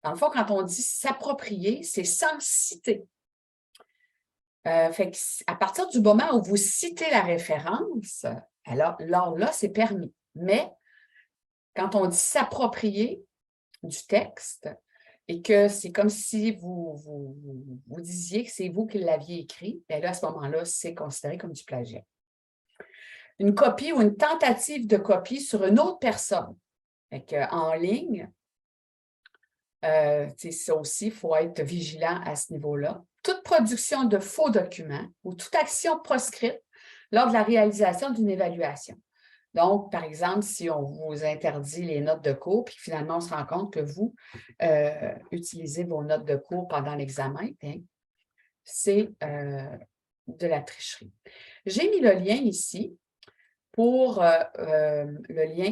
dans le fond, quand on dit s'approprier, c'est sans citer. Fait à partir du moment où vous citez la référence, alors là, c'est permis. Mais, quand on dit s'approprier du texte et que c'est comme si vous disiez que c'est vous qui l'aviez écrit, bien là, à ce moment-là, c'est considéré comme du plagiat. Une copie ou une tentative de copie sur une autre personne. Fait en ligne, ça aussi, il faut être vigilant à ce niveau-là. Toute production de faux documents ou toute action proscrite lors de la réalisation d'une évaluation. Donc, par exemple, si on vous interdit les notes de cours, puis finalement, on se rend compte que vous utilisez vos notes de cours pendant l'examen, c'est de la tricherie. J'ai mis le lien ici pour le lien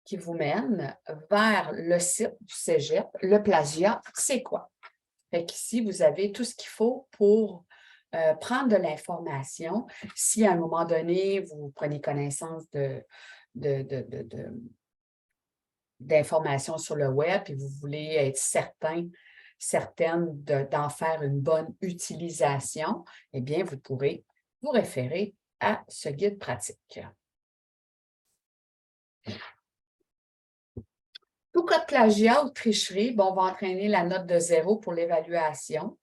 qui vous mène vers le site du Cégep. Le plagiat, c'est quoi? Fait qu'ici, vous avez tout ce qu'il faut pour prendre de l'information. Si à un moment donné, vous prenez connaissance d'informations sur le web et vous voulez être certaine d'en faire une bonne utilisation, eh bien, vous pourrez vous référer à ce guide pratique. Tout cas de plagiat ou tricherie, va entraîner la note de 0 pour l'évaluation.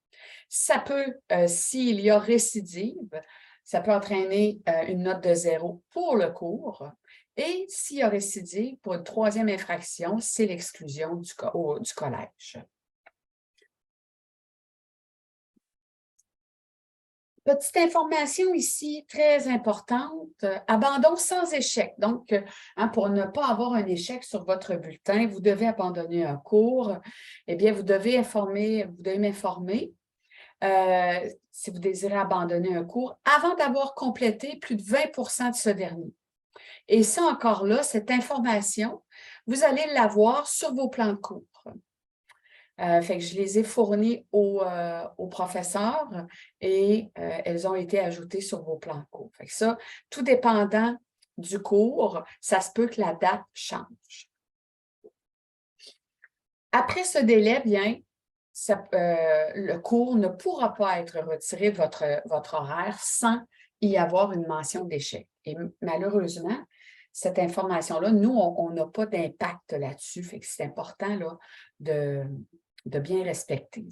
Ça peut, s'il y a récidive, ça peut entraîner une note de 0 pour le cours. Et s'il y a récidive, pour une troisième infraction, c'est l'exclusion du collège. Petite information ici, très importante, abandon sans échec. Donc, pour ne pas avoir un échec sur votre bulletin, vous devez abandonner un cours. Eh bien, vous devez m'informer si vous désirez abandonner un cours avant d'avoir complété plus de 20% de ce dernier. Et ça, encore là, cette information, vous allez l'avoir sur vos plans de cours. Fait que je les ai fournis aux professeurs et elles ont été ajoutées sur vos plans de cours. Fait que ça, tout dépendant du cours, ça se peut que la date change. Après ce délai, bien, le cours ne pourra pas être retiré de votre horaire sans y avoir une mention d'échec. Et malheureusement, cette information-là, nous, on n'a pas d'impact là-dessus. Fait que c'est important là, de bien respecter.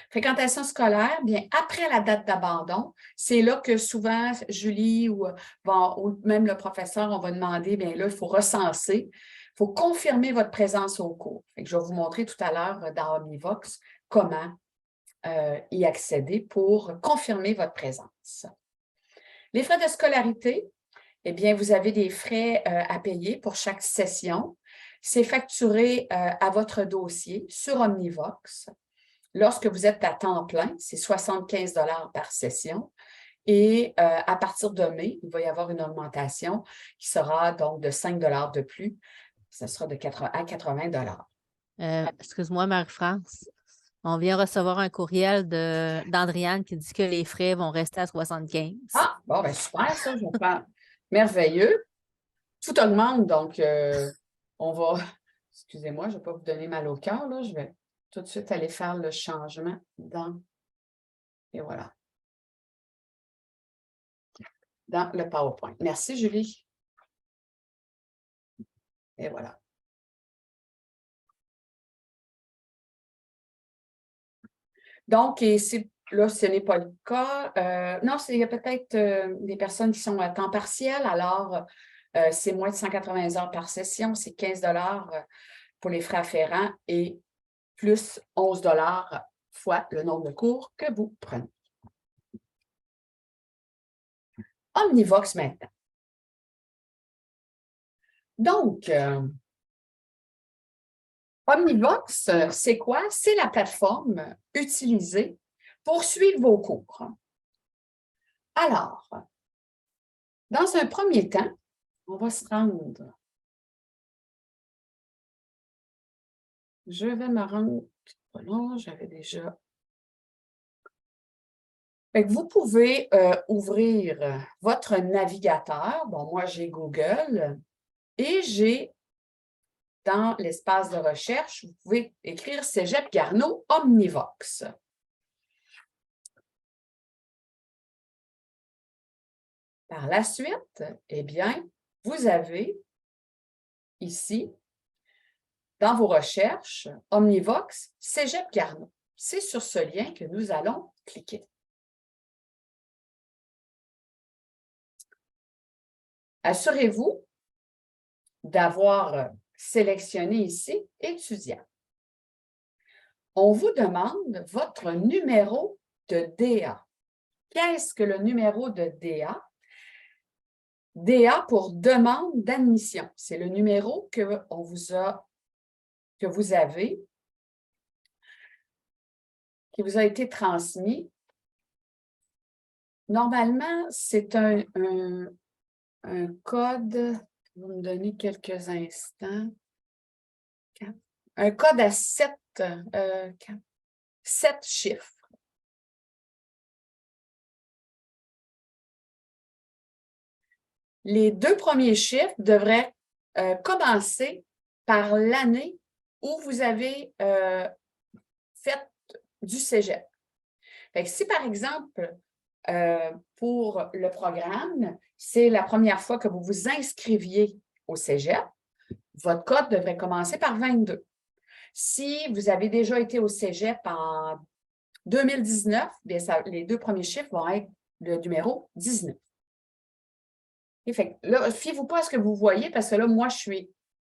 Fréquentation scolaire, bien, après la date d'abandon, c'est là que souvent, Julie ou même le professeur, on va demander, bien là, il faut recenser, il faut confirmer votre présence au cours. Fait que je vais vous montrer tout à l'heure dans Omnivox comment y accéder pour confirmer votre présence. Les frais de scolarité, eh bien, vous avez des frais à payer pour chaque session. C'est facturé à votre dossier sur Omnivox. Lorsque vous êtes à temps plein, c'est 75 $ par session. Et à partir de mai, il va y avoir une augmentation qui sera donc de 5 $ de plus. Ce sera à 80 $. Excuse-moi, Marie-France. On vient recevoir un courriel d'Andréane qui dit que les frais vont rester à 75. Ah, bon, bien super, ça. Merveilleux. Tout augmente, donc on va... Excusez-moi, je ne vais pas vous donner mal au cœur, là. Je vais tout de suite aller faire le changement dans... Et voilà. Dans le PowerPoint. Merci, Julie. Et voilà. Donc, et là, ce n'est pas le cas. Non, il y a peut-être des personnes qui sont à temps partiel. Alors, c'est moins de 180 heures par session. C'est 15 pour les frais afférents et plus 11 fois le nombre de cours que vous prenez. Omnivox maintenant. Donc, Omnivox, c'est quoi? C'est la plateforme utilisée pour suivre vos cours. Alors, dans un premier temps, on va se rendre. Je vais me rendre. Voilà, j'avais déjà. Fait que vous pouvez ouvrir votre navigateur. Bon, moi, j'ai Google et j'ai dans l'espace de recherche, vous pouvez écrire Cégep Garneau Omnivox. Par la suite, eh bien, vous avez ici, dans vos recherches, Omnivox Cégep Garneau. C'est sur ce lien que nous allons cliquer. Assurez-vous d'avoir sélectionné ici « Étudiant ». On vous demande votre numéro de DA. Qu'est-ce que le numéro de DA? DA pour demande d'admission. C'est le numéro que vous avez, qui vous a été transmis. Normalement, c'est un code. Vous me donnez quelques instants. Un code à 7 chiffres. Les 2 premiers chiffres devraient commencer par l'année où vous avez fait du cégep. Fait que si, par exemple, pour le programme, c'est la première fois que vous vous inscriviez au cégep, votre code devrait commencer par 22. Si vous avez déjà été au cégep en 2019, bien les 2 premiers chiffres vont être le numéro 19. Et fait que là, fiez-vous pas à ce que vous voyez, parce que là, moi, je suis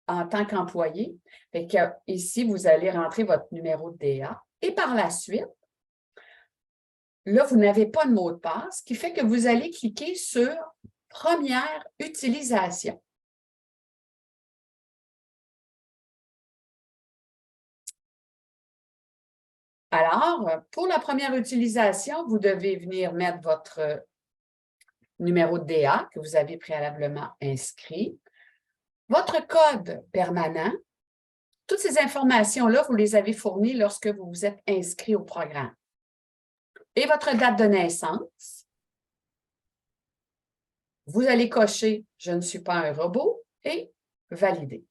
en tant qu'employé. Fait que ici, vous allez rentrer votre numéro de DA. Et par la suite, là, vous n'avez pas de mot de passe, ce qui fait que vous allez cliquer sur « Première utilisation ». Alors, pour la première utilisation, vous devez venir mettre votre numéro de DA que vous avez préalablement inscrit, votre code permanent. Toutes ces informations-là, vous les avez fournies lorsque vous vous êtes inscrit au programme. Et votre date de naissance. Vous allez cocher « Je ne suis pas un robot » et « Valider ».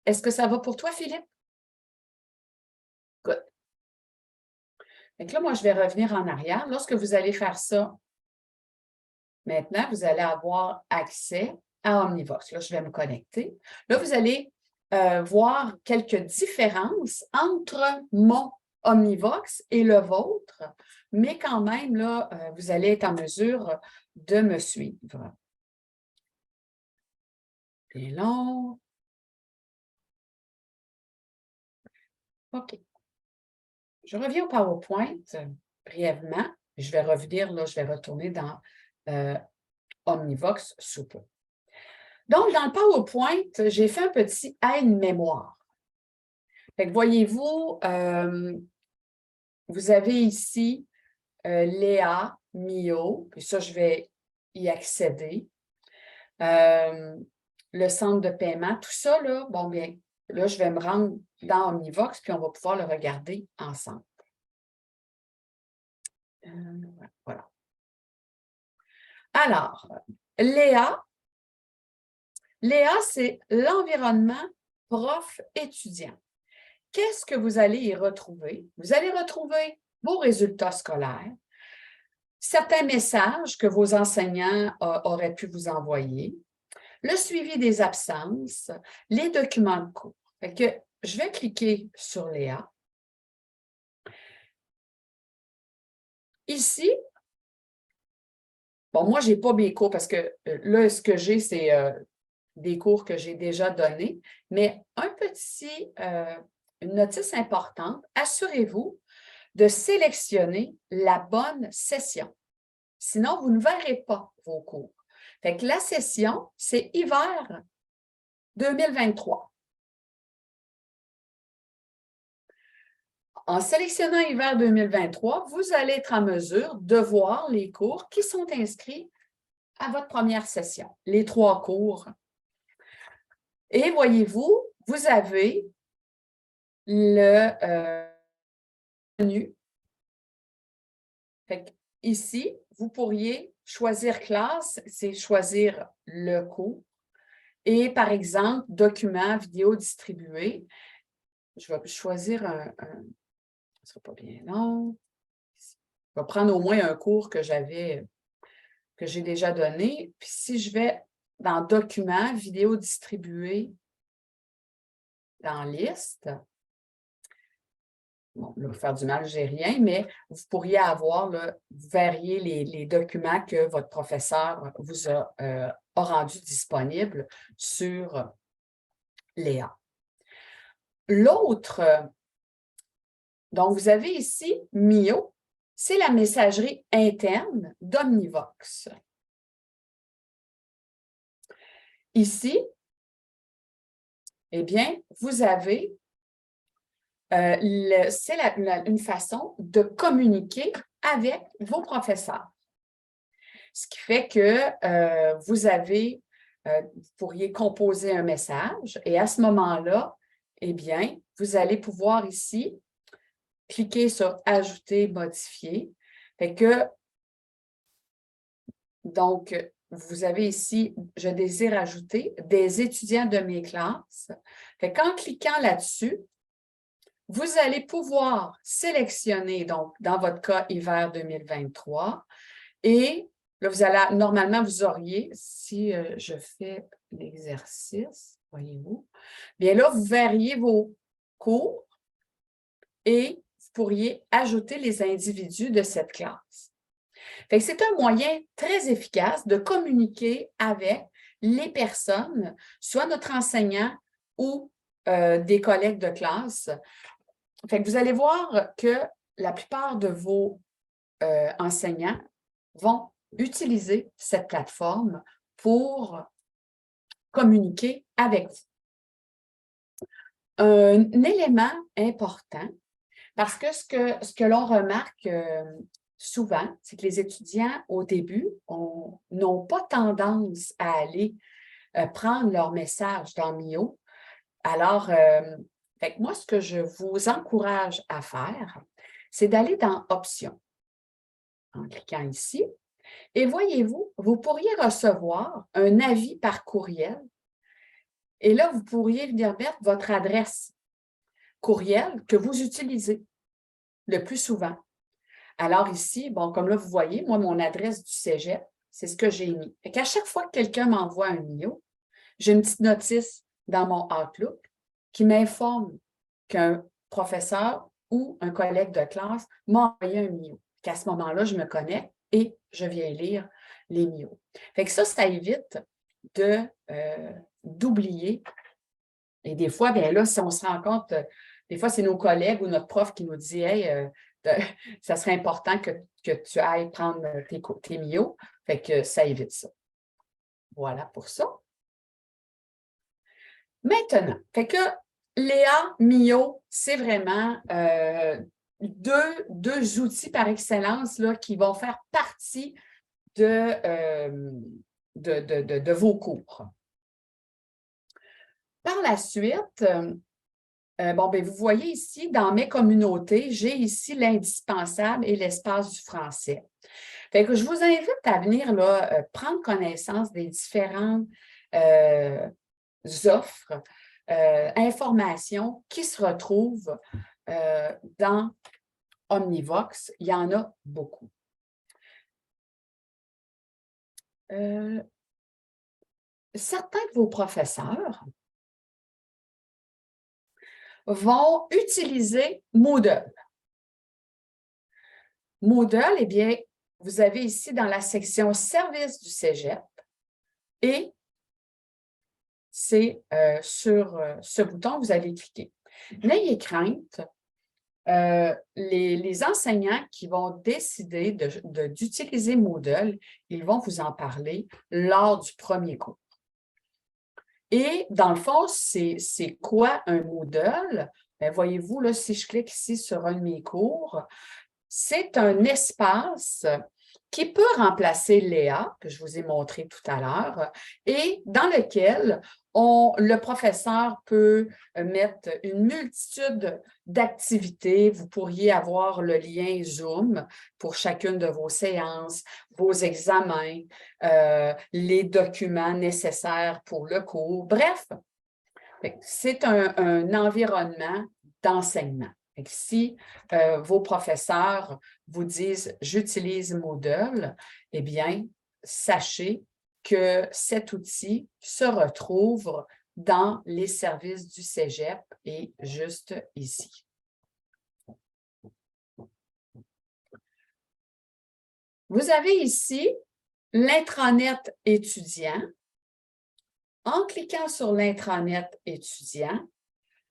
Est-ce que ça va pour toi, Philippe? Good. Donc là, moi, je vais revenir en arrière. Lorsque vous allez faire ça, maintenant, vous allez avoir accès à Omnivox. Là, je vais me connecter. Là, vous allez voir quelques différences entre mon Omnivox et le vôtre, mais quand même, là, vous allez être en mesure de me suivre. C'est long. OK. Je reviens au PowerPoint brièvement. Je vais revenir, là, je vais retourner dans Omnivox sous peu. Donc, dans le PowerPoint, j'ai fait un petit aide-mémoire. Fait que voyez-vous, vous avez ici Léa, Mio, puis ça, je vais y accéder. Le centre de paiement, tout ça, là, bon, bien, là, je vais me rendre dans Omnivox, puis on va pouvoir le regarder ensemble. Voilà. Alors, Léa, c'est l'environnement prof-étudiant. Qu'est-ce que vous allez y retrouver? Vous allez retrouver vos résultats scolaires, certains messages que vos enseignants auraient pu vous envoyer, le suivi des absences, les documents de cours. Fait que je vais cliquer sur Léa. Ici, bon, moi, je n'ai pas mes cours parce que là, ce que j'ai, c'est des cours que j'ai déjà donnés, mais une notice importante, assurez-vous de sélectionner la bonne session. Sinon, vous ne verrez pas vos cours. Fait que la session, c'est hiver 2023. En sélectionnant hiver 2023, vous allez être en mesure de voir les cours qui sont inscrits à votre première session, les 3 cours. Et voyez-vous, vous avez le menu. Fait que ici, vous pourriez choisir classe, c'est choisir le cours. Et par exemple, documents, vidéos distribués. Je vais choisir un ce ne sera pas bien long. Je vais prendre au moins un cours que j'ai déjà donné. Puis si je vais dans documents, vidéos distribuées, dans liste, bon, là, faire du mal, j'ai rien, mais vous pourriez avoir, là, vous verriez les documents que votre professeur vous a rendus disponibles sur Léa. L'autre, donc vous avez ici Mio, c'est la messagerie interne d'Omnivox. Ici, eh bien, vous avez c'est une façon de communiquer avec vos professeurs. Ce qui fait que vous pourriez composer un message et à ce moment-là, eh bien, vous allez pouvoir ici cliquer sur « Ajouter, modifier ». Fait que, donc, vous avez ici « Je désire ajouter des étudiants de mes classes ». Fait qu'en cliquant là-dessus, vous allez pouvoir sélectionner, donc, dans votre cas, hiver 2023, et là, normalement, vous auriez, si je fais l'exercice, voyez-vous, bien là, vous verriez vos cours et vous pourriez ajouter les individus de cette classe. Fait que c'est un moyen très efficace de communiquer avec les personnes, soit notre enseignant ou des collègues de classe. Fait que vous allez voir que la plupart de vos enseignants vont utiliser cette plateforme pour communiquer avec vous. Un élément important, parce que ce que l'on remarque souvent, c'est que les étudiants, au début, n'ont pas tendance à aller prendre leur message dans Mio. Alors, fait que moi, ce que je vous encourage à faire, c'est d'aller dans « Options » en cliquant ici. Et voyez-vous, vous pourriez recevoir un avis par courriel. Et là, vous pourriez venir mettre votre adresse courriel que vous utilisez le plus souvent. Alors ici, bon, comme là, vous voyez, moi, mon adresse du cégep, c'est ce que j'ai mis. Fait qu'à chaque fois que quelqu'un m'envoie un Mio, j'ai une petite notice dans mon Outlook qui m'informe qu'un professeur ou un collègue de classe m'a envoyé un Mio. Qu'à ce moment-là, je me connecte et je viens lire les Mio. Fait que ça évite d'oublier. Et des fois, bien là, si on se rend compte, des fois, c'est nos collègues ou notre prof qui nous dit « Hey, ça serait important que tu ailles prendre tes Mio. » Fait que ça évite ça. Voilà pour ça. Maintenant, fait que Léa, Mio, c'est vraiment deux outils par excellence là, qui vont faire partie de vos cours. Par Par la suite, vous voyez ici, dans mes communautés, j'ai ici l'indispensable et l'espace du français. Fait que je vous invite à venir là, prendre connaissance des différentes offres, informations qui se retrouvent dans Omnivox. Il y en a beaucoup. Certains de vos professeurs vont utiliser Moodle. Moodle, eh bien, vous avez ici dans la section Services du Cégep et c'est sur ce bouton que vous allez cliquer. N'ayez crainte, les enseignants qui vont décider d'utiliser Moodle, ils vont vous en parler lors du premier cours. Et dans le fond, c'est quoi un Moodle? Bien, voyez-vous, là, si je clique ici sur un de mes cours, c'est un espace qui peut remplacer Léa, que je vous ai montré tout à l'heure, et dans lequel le professeur peut mettre une multitude d'activités. Vous pourriez avoir le lien Zoom pour chacune de vos séances, vos examens, les documents nécessaires pour le cours. Bref, c'est un environnement d'enseignement. Si vos professeurs vous disent « j'utilise Moodle », eh bien, sachez que cet outil se retrouve dans les services du Cégep et juste ici. Vous avez ici l'intranet étudiant. En cliquant sur l'intranet étudiant,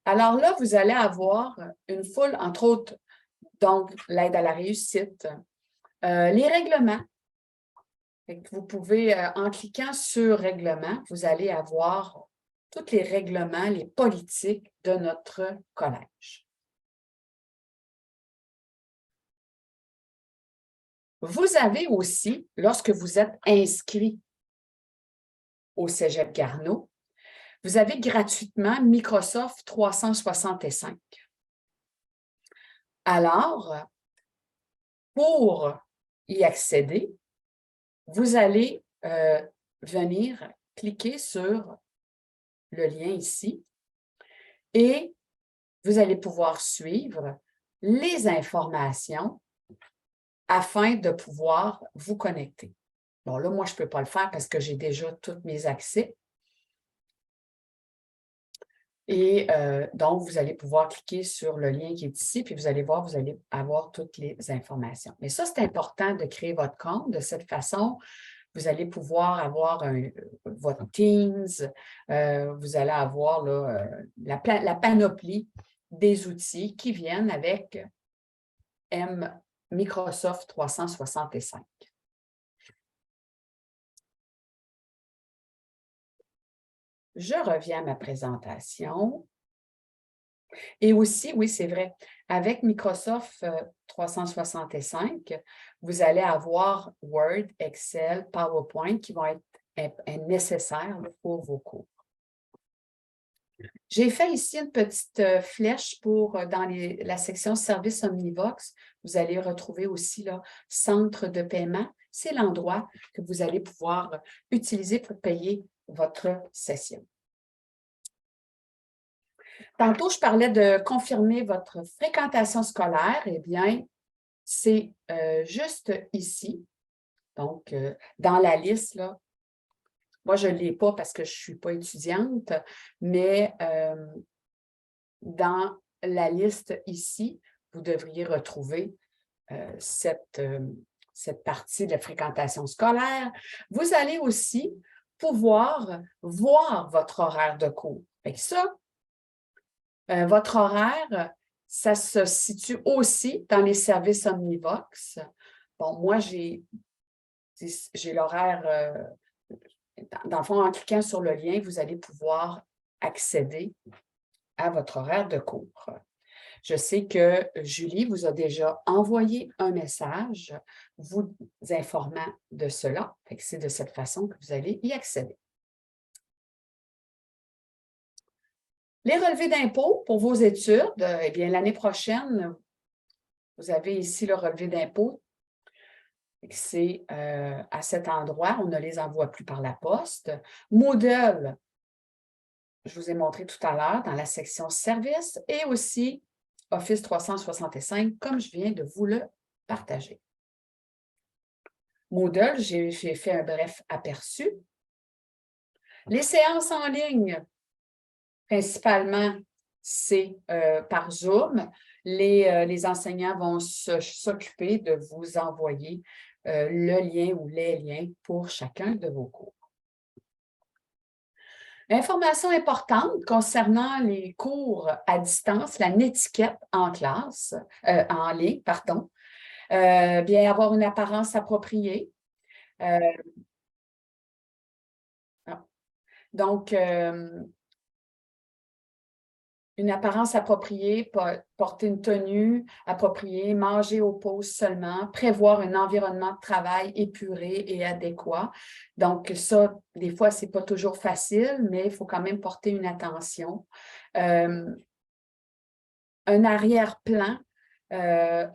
alors là, vous allez avoir une foule, entre autres, donc l'aide à la réussite, les règlements. Vous pouvez, en cliquant sur règlement, vous allez avoir tous les règlements, les politiques de notre collège. Vous avez aussi, lorsque vous êtes inscrit au Cégep Garneau, vous avez gratuitement Microsoft 365. Alors, pour y accéder, vous allez venir cliquer sur le lien ici et vous allez pouvoir suivre les informations afin de pouvoir vous connecter. Bon, là, moi, je ne peux pas le faire parce que j'ai déjà tous mes accès. Et donc, vous allez pouvoir cliquer sur le lien qui est ici, puis vous allez voir, vous allez avoir toutes les informations. Mais ça, c'est important de créer votre compte. De cette façon, vous allez pouvoir avoir votre Teams, vous allez avoir là, la panoplie des outils qui viennent avec Microsoft 365. Je reviens à ma présentation. Et aussi, oui, c'est vrai, avec Microsoft 365, vous allez avoir Word, Excel, PowerPoint qui vont être nécessaires pour vos cours. J'ai fait ici une petite flèche dans la section Services Omnivox. Vous allez retrouver aussi là, Centre de paiement. C'est l'endroit que vous allez pouvoir utiliser pour payer votre session. Tantôt, je parlais de confirmer votre fréquentation scolaire. Eh bien, c'est juste ici. Donc, dans la liste, là, moi, je ne l'ai pas parce que je ne suis pas étudiante, mais dans la liste ici, vous devriez retrouver cette partie de la fréquentation scolaire. Vous allez aussi pouvoir voir votre horaire de cours. Fait que ça, votre horaire, ça se situe aussi dans les services Omnivox. Bon, moi, j'ai l'horaire, dans le fond, en cliquant sur le lien, vous allez pouvoir accéder à votre horaire de cours. Je sais que Julie vous a déjà envoyé un message vous informant de cela. C'est de cette façon que vous allez y accéder. Les relevés d'impôts pour vos études, eh bien, l'année prochaine, vous avez ici le relevé d'impôts. C'est à cet endroit, on ne les envoie plus par la poste. Moodle, je vous ai montré tout à l'heure dans la section services et aussi Office 365, comme je viens de vous le partager. Moodle, j'ai fait un bref aperçu. Les séances en ligne, principalement, c'est par Zoom. Les enseignants vont s'occuper de vous envoyer le lien ou les liens pour chacun de vos cours. Information importante concernant les cours à distance, la netiquette en classe, en ligne, pardon. Bien avoir une apparence appropriée. Donc, une apparence appropriée, porter une tenue appropriée, manger aux pauses seulement, prévoir un environnement de travail épuré et adéquat. Donc, ça, des fois, ce n'est pas toujours facile, mais il faut quand même porter une attention. Un arrière-plan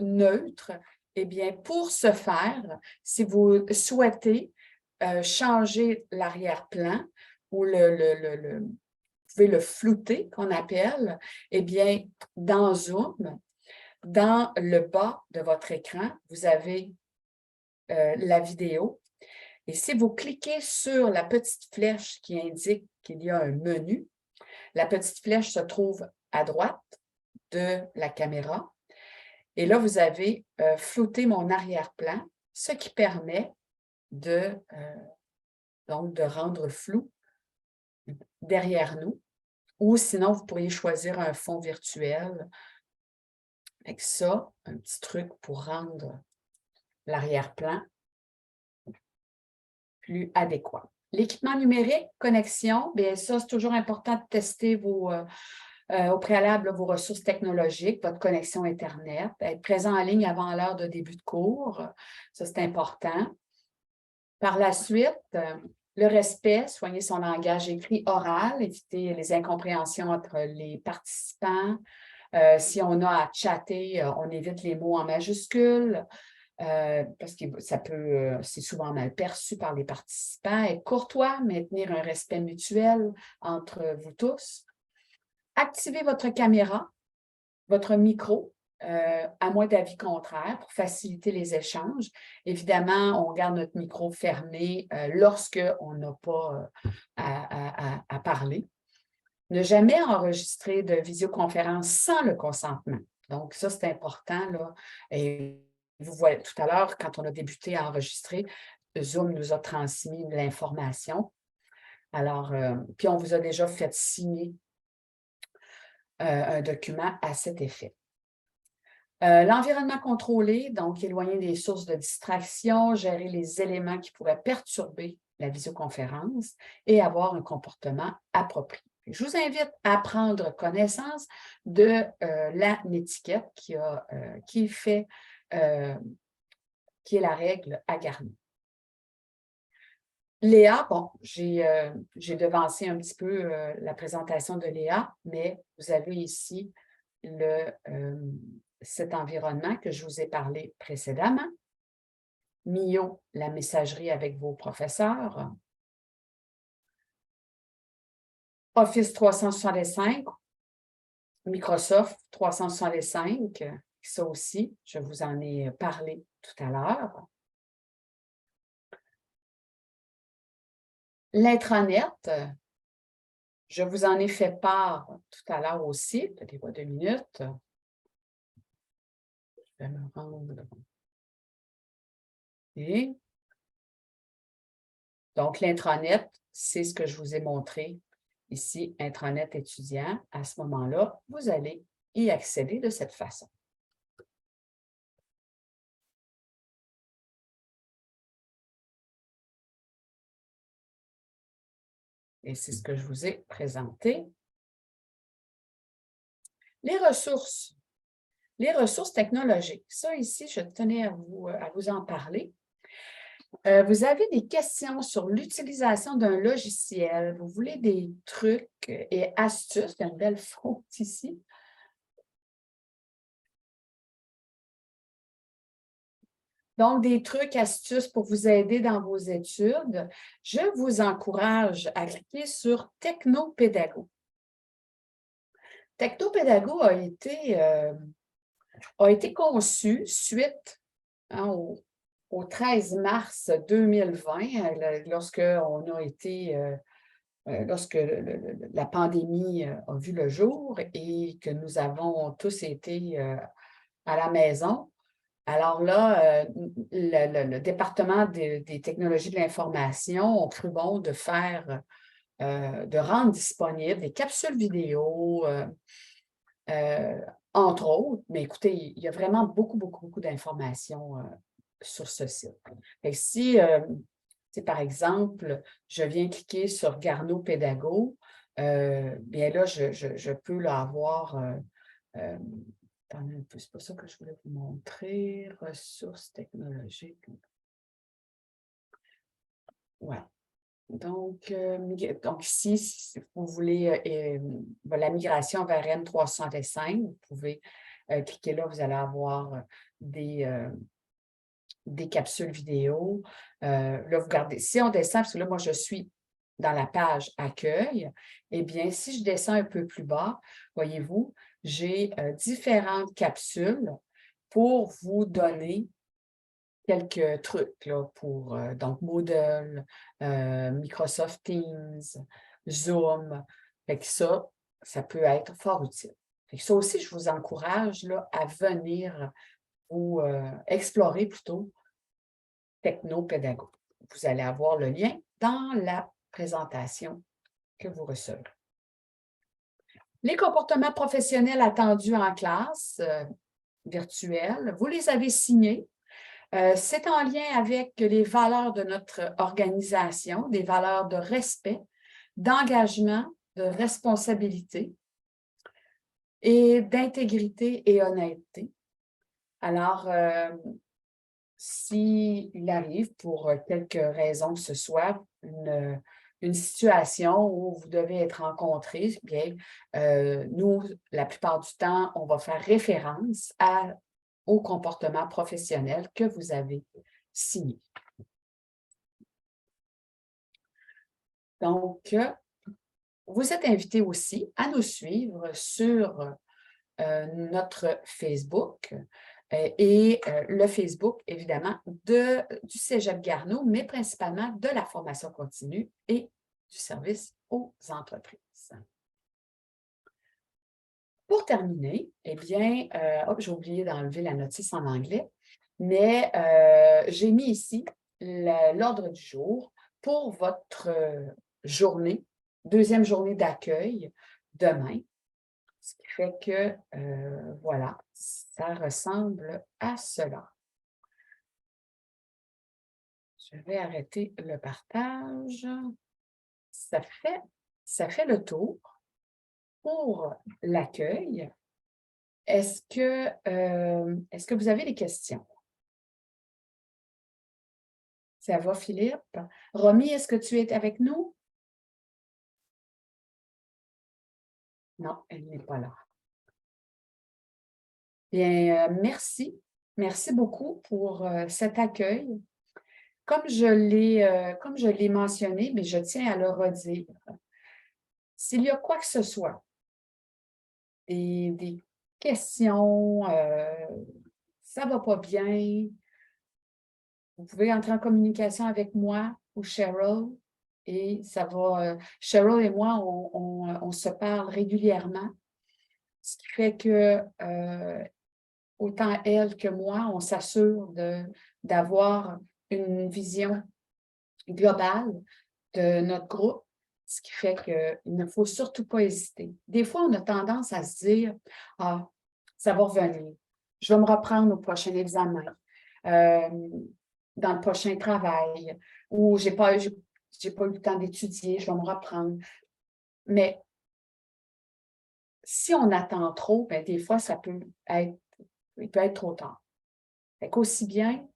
neutre, eh bien, pour ce faire, si vous souhaitez changer l'arrière-plan ou vous pouvez le flouter, qu'on appelle, eh bien, dans Zoom, dans le bas de votre écran, vous avez la vidéo. Et si vous cliquez sur la petite flèche qui indique qu'il y a un menu, la petite flèche se trouve à droite de la caméra. Et là, vous avez flouté mon arrière-plan, ce qui permet donc de rendre flou derrière nous. Ou sinon, vous pourriez choisir un fond virtuel. Avec ça, un petit truc pour rendre l'arrière-plan plus adéquat. L'équipement numérique, connexion, bien ça, c'est toujours important de tester au préalable vos ressources technologiques, votre connexion Internet, être présent en ligne avant l'heure de début de cours, ça c'est important. Par la suite, le respect, soigner son langage écrit oral, éviter les incompréhensions entre les participants. Si on a à chatter, on évite les mots en majuscules parce que c'est souvent mal perçu par les participants. Être courtois, maintenir un respect mutuel entre vous tous. Activez votre caméra, votre micro, à moins d'avis contraire, pour faciliter les échanges. Évidemment, on garde notre micro fermé lorsqu'on n'a pas à parler. Ne jamais enregistrer de visioconférence sans le consentement. Donc, ça, c'est important, là. Et vous voyez tout à l'heure, quand on a débuté à enregistrer, Zoom nous a transmis de l'information. Alors, puis on vous a déjà fait signer un document à cet effet. L'environnement contrôlé, donc éloigner des sources de distraction, gérer les éléments qui pourraient perturber la visioconférence et avoir un comportement approprié. Je vous invite à prendre connaissance de la netiquette qui est la règle à garder. Léa, bon, j'ai devancé un petit peu la présentation de Léa, mais vous avez ici cet environnement que je vous ai parlé précédemment. Mio, la messagerie avec vos professeurs. Office 365, Microsoft 365, ça aussi, je vous en ai parlé tout à l'heure. L'intranet, je vous en ai fait part tout à l'heure aussi. Donnez-moi 2 minutes. Je vais me rendre. Et donc, l'intranet, c'est ce que je vous ai montré ici, intranet étudiant. À ce moment-là, vous allez y accéder de cette façon. Et c'est ce que je vous ai présenté. Les ressources technologiques. Ça, ici, je tenais à vous en parler. Vous avez des questions sur l'utilisation d'un logiciel. Vous voulez des trucs et astuces. Il y a une belle faute ici. Donc, des trucs, astuces pour vous aider dans vos études. Je vous encourage à cliquer sur Technopédago. Technopédago a été conçu suite au 13 mars 2020, lorsque la pandémie a vu le jour et que nous avons tous été à la maison. Alors là, le département des technologies de l'information a cru bon de rendre disponibles des capsules vidéo, entre autres. Mais écoutez, il y a vraiment beaucoup d'informations sur ce site. Et si, par exemple, je viens cliquer sur Garneau Pédago, bien là, je peux là, avoir... attendez un peu, c'est pas ça que je voulais vous montrer. Ressources technologiques. Ouais. Donc ici, si vous voulez la migration vers M365, vous pouvez cliquer là, vous allez avoir des capsules vidéo. Là, vous regardez, si on descend, parce que là, moi, je suis dans la page Accueil, eh bien, si je descends un peu plus bas, voyez-vous, j'ai différentes capsules pour vous donner quelques trucs là, pour donc Moodle, Microsoft Teams, Zoom. Fait que ça peut être fort utile. Fait que ça aussi, je vous encourage là, à venir ou explorer plutôt Technopédago. Vous allez avoir le lien dans la présentation que vous recevrez. Les comportements professionnels attendus en classe virtuelle, vous les avez signés. C'est en lien avec les valeurs de notre organisation, des valeurs de respect, d'engagement, de responsabilité et d'intégrité et honnêteté. Alors, s'il arrive pour quelque raison que ce soit une situation où vous devez être rencontré, bien, nous, la plupart du temps, on va faire référence au comportement professionnel que vous avez signé. Donc, vous êtes invités aussi à nous suivre sur notre Facebook et le Facebook, évidemment, du Cégep Garneau, mais principalement de la formation continue et du service aux entreprises. Pour terminer, eh bien, j'ai oublié d'enlever la notice en anglais, mais j'ai mis ici l'ordre du jour pour votre journée, deuxième journée d'accueil demain. Ce qui fait que, voilà, ça ressemble à cela. Je vais arrêter le partage. Ça fait le tour pour l'accueil. Est-ce que vous avez des questions? Ça va, Philippe? Romy, est-ce que tu es avec nous? Non, elle n'est pas là. Bien, merci. Merci beaucoup pour cet accueil. Comme je l'ai mentionné, mais je tiens à le redire. S'il y a quoi que ce soit, des questions, ça ne va pas bien, vous pouvez entrer en communication avec moi ou Cheryl et ça va. Cheryl et moi, on se parle régulièrement, ce qui fait que autant elle que moi, on s'assure d'avoir une vision globale de notre groupe, ce qui fait qu'il ne faut surtout pas hésiter. Des fois, on a tendance à se dire « Ah, ça va revenir, je vais me reprendre au prochain examen, dans le prochain travail, ou je n'ai pas eu le temps d'étudier, je vais me reprendre. » Mais si on attend trop, bien, des fois, il peut être trop tard. Fait qu'aussi bien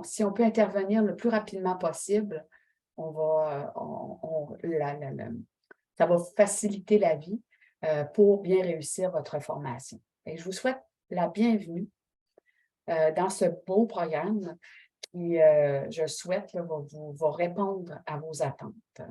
si on peut intervenir le plus rapidement possible, ça va faciliter la vie pour bien réussir votre formation. Et je vous souhaite la bienvenue dans ce beau programme qui, je souhaite, va répondre à vos attentes.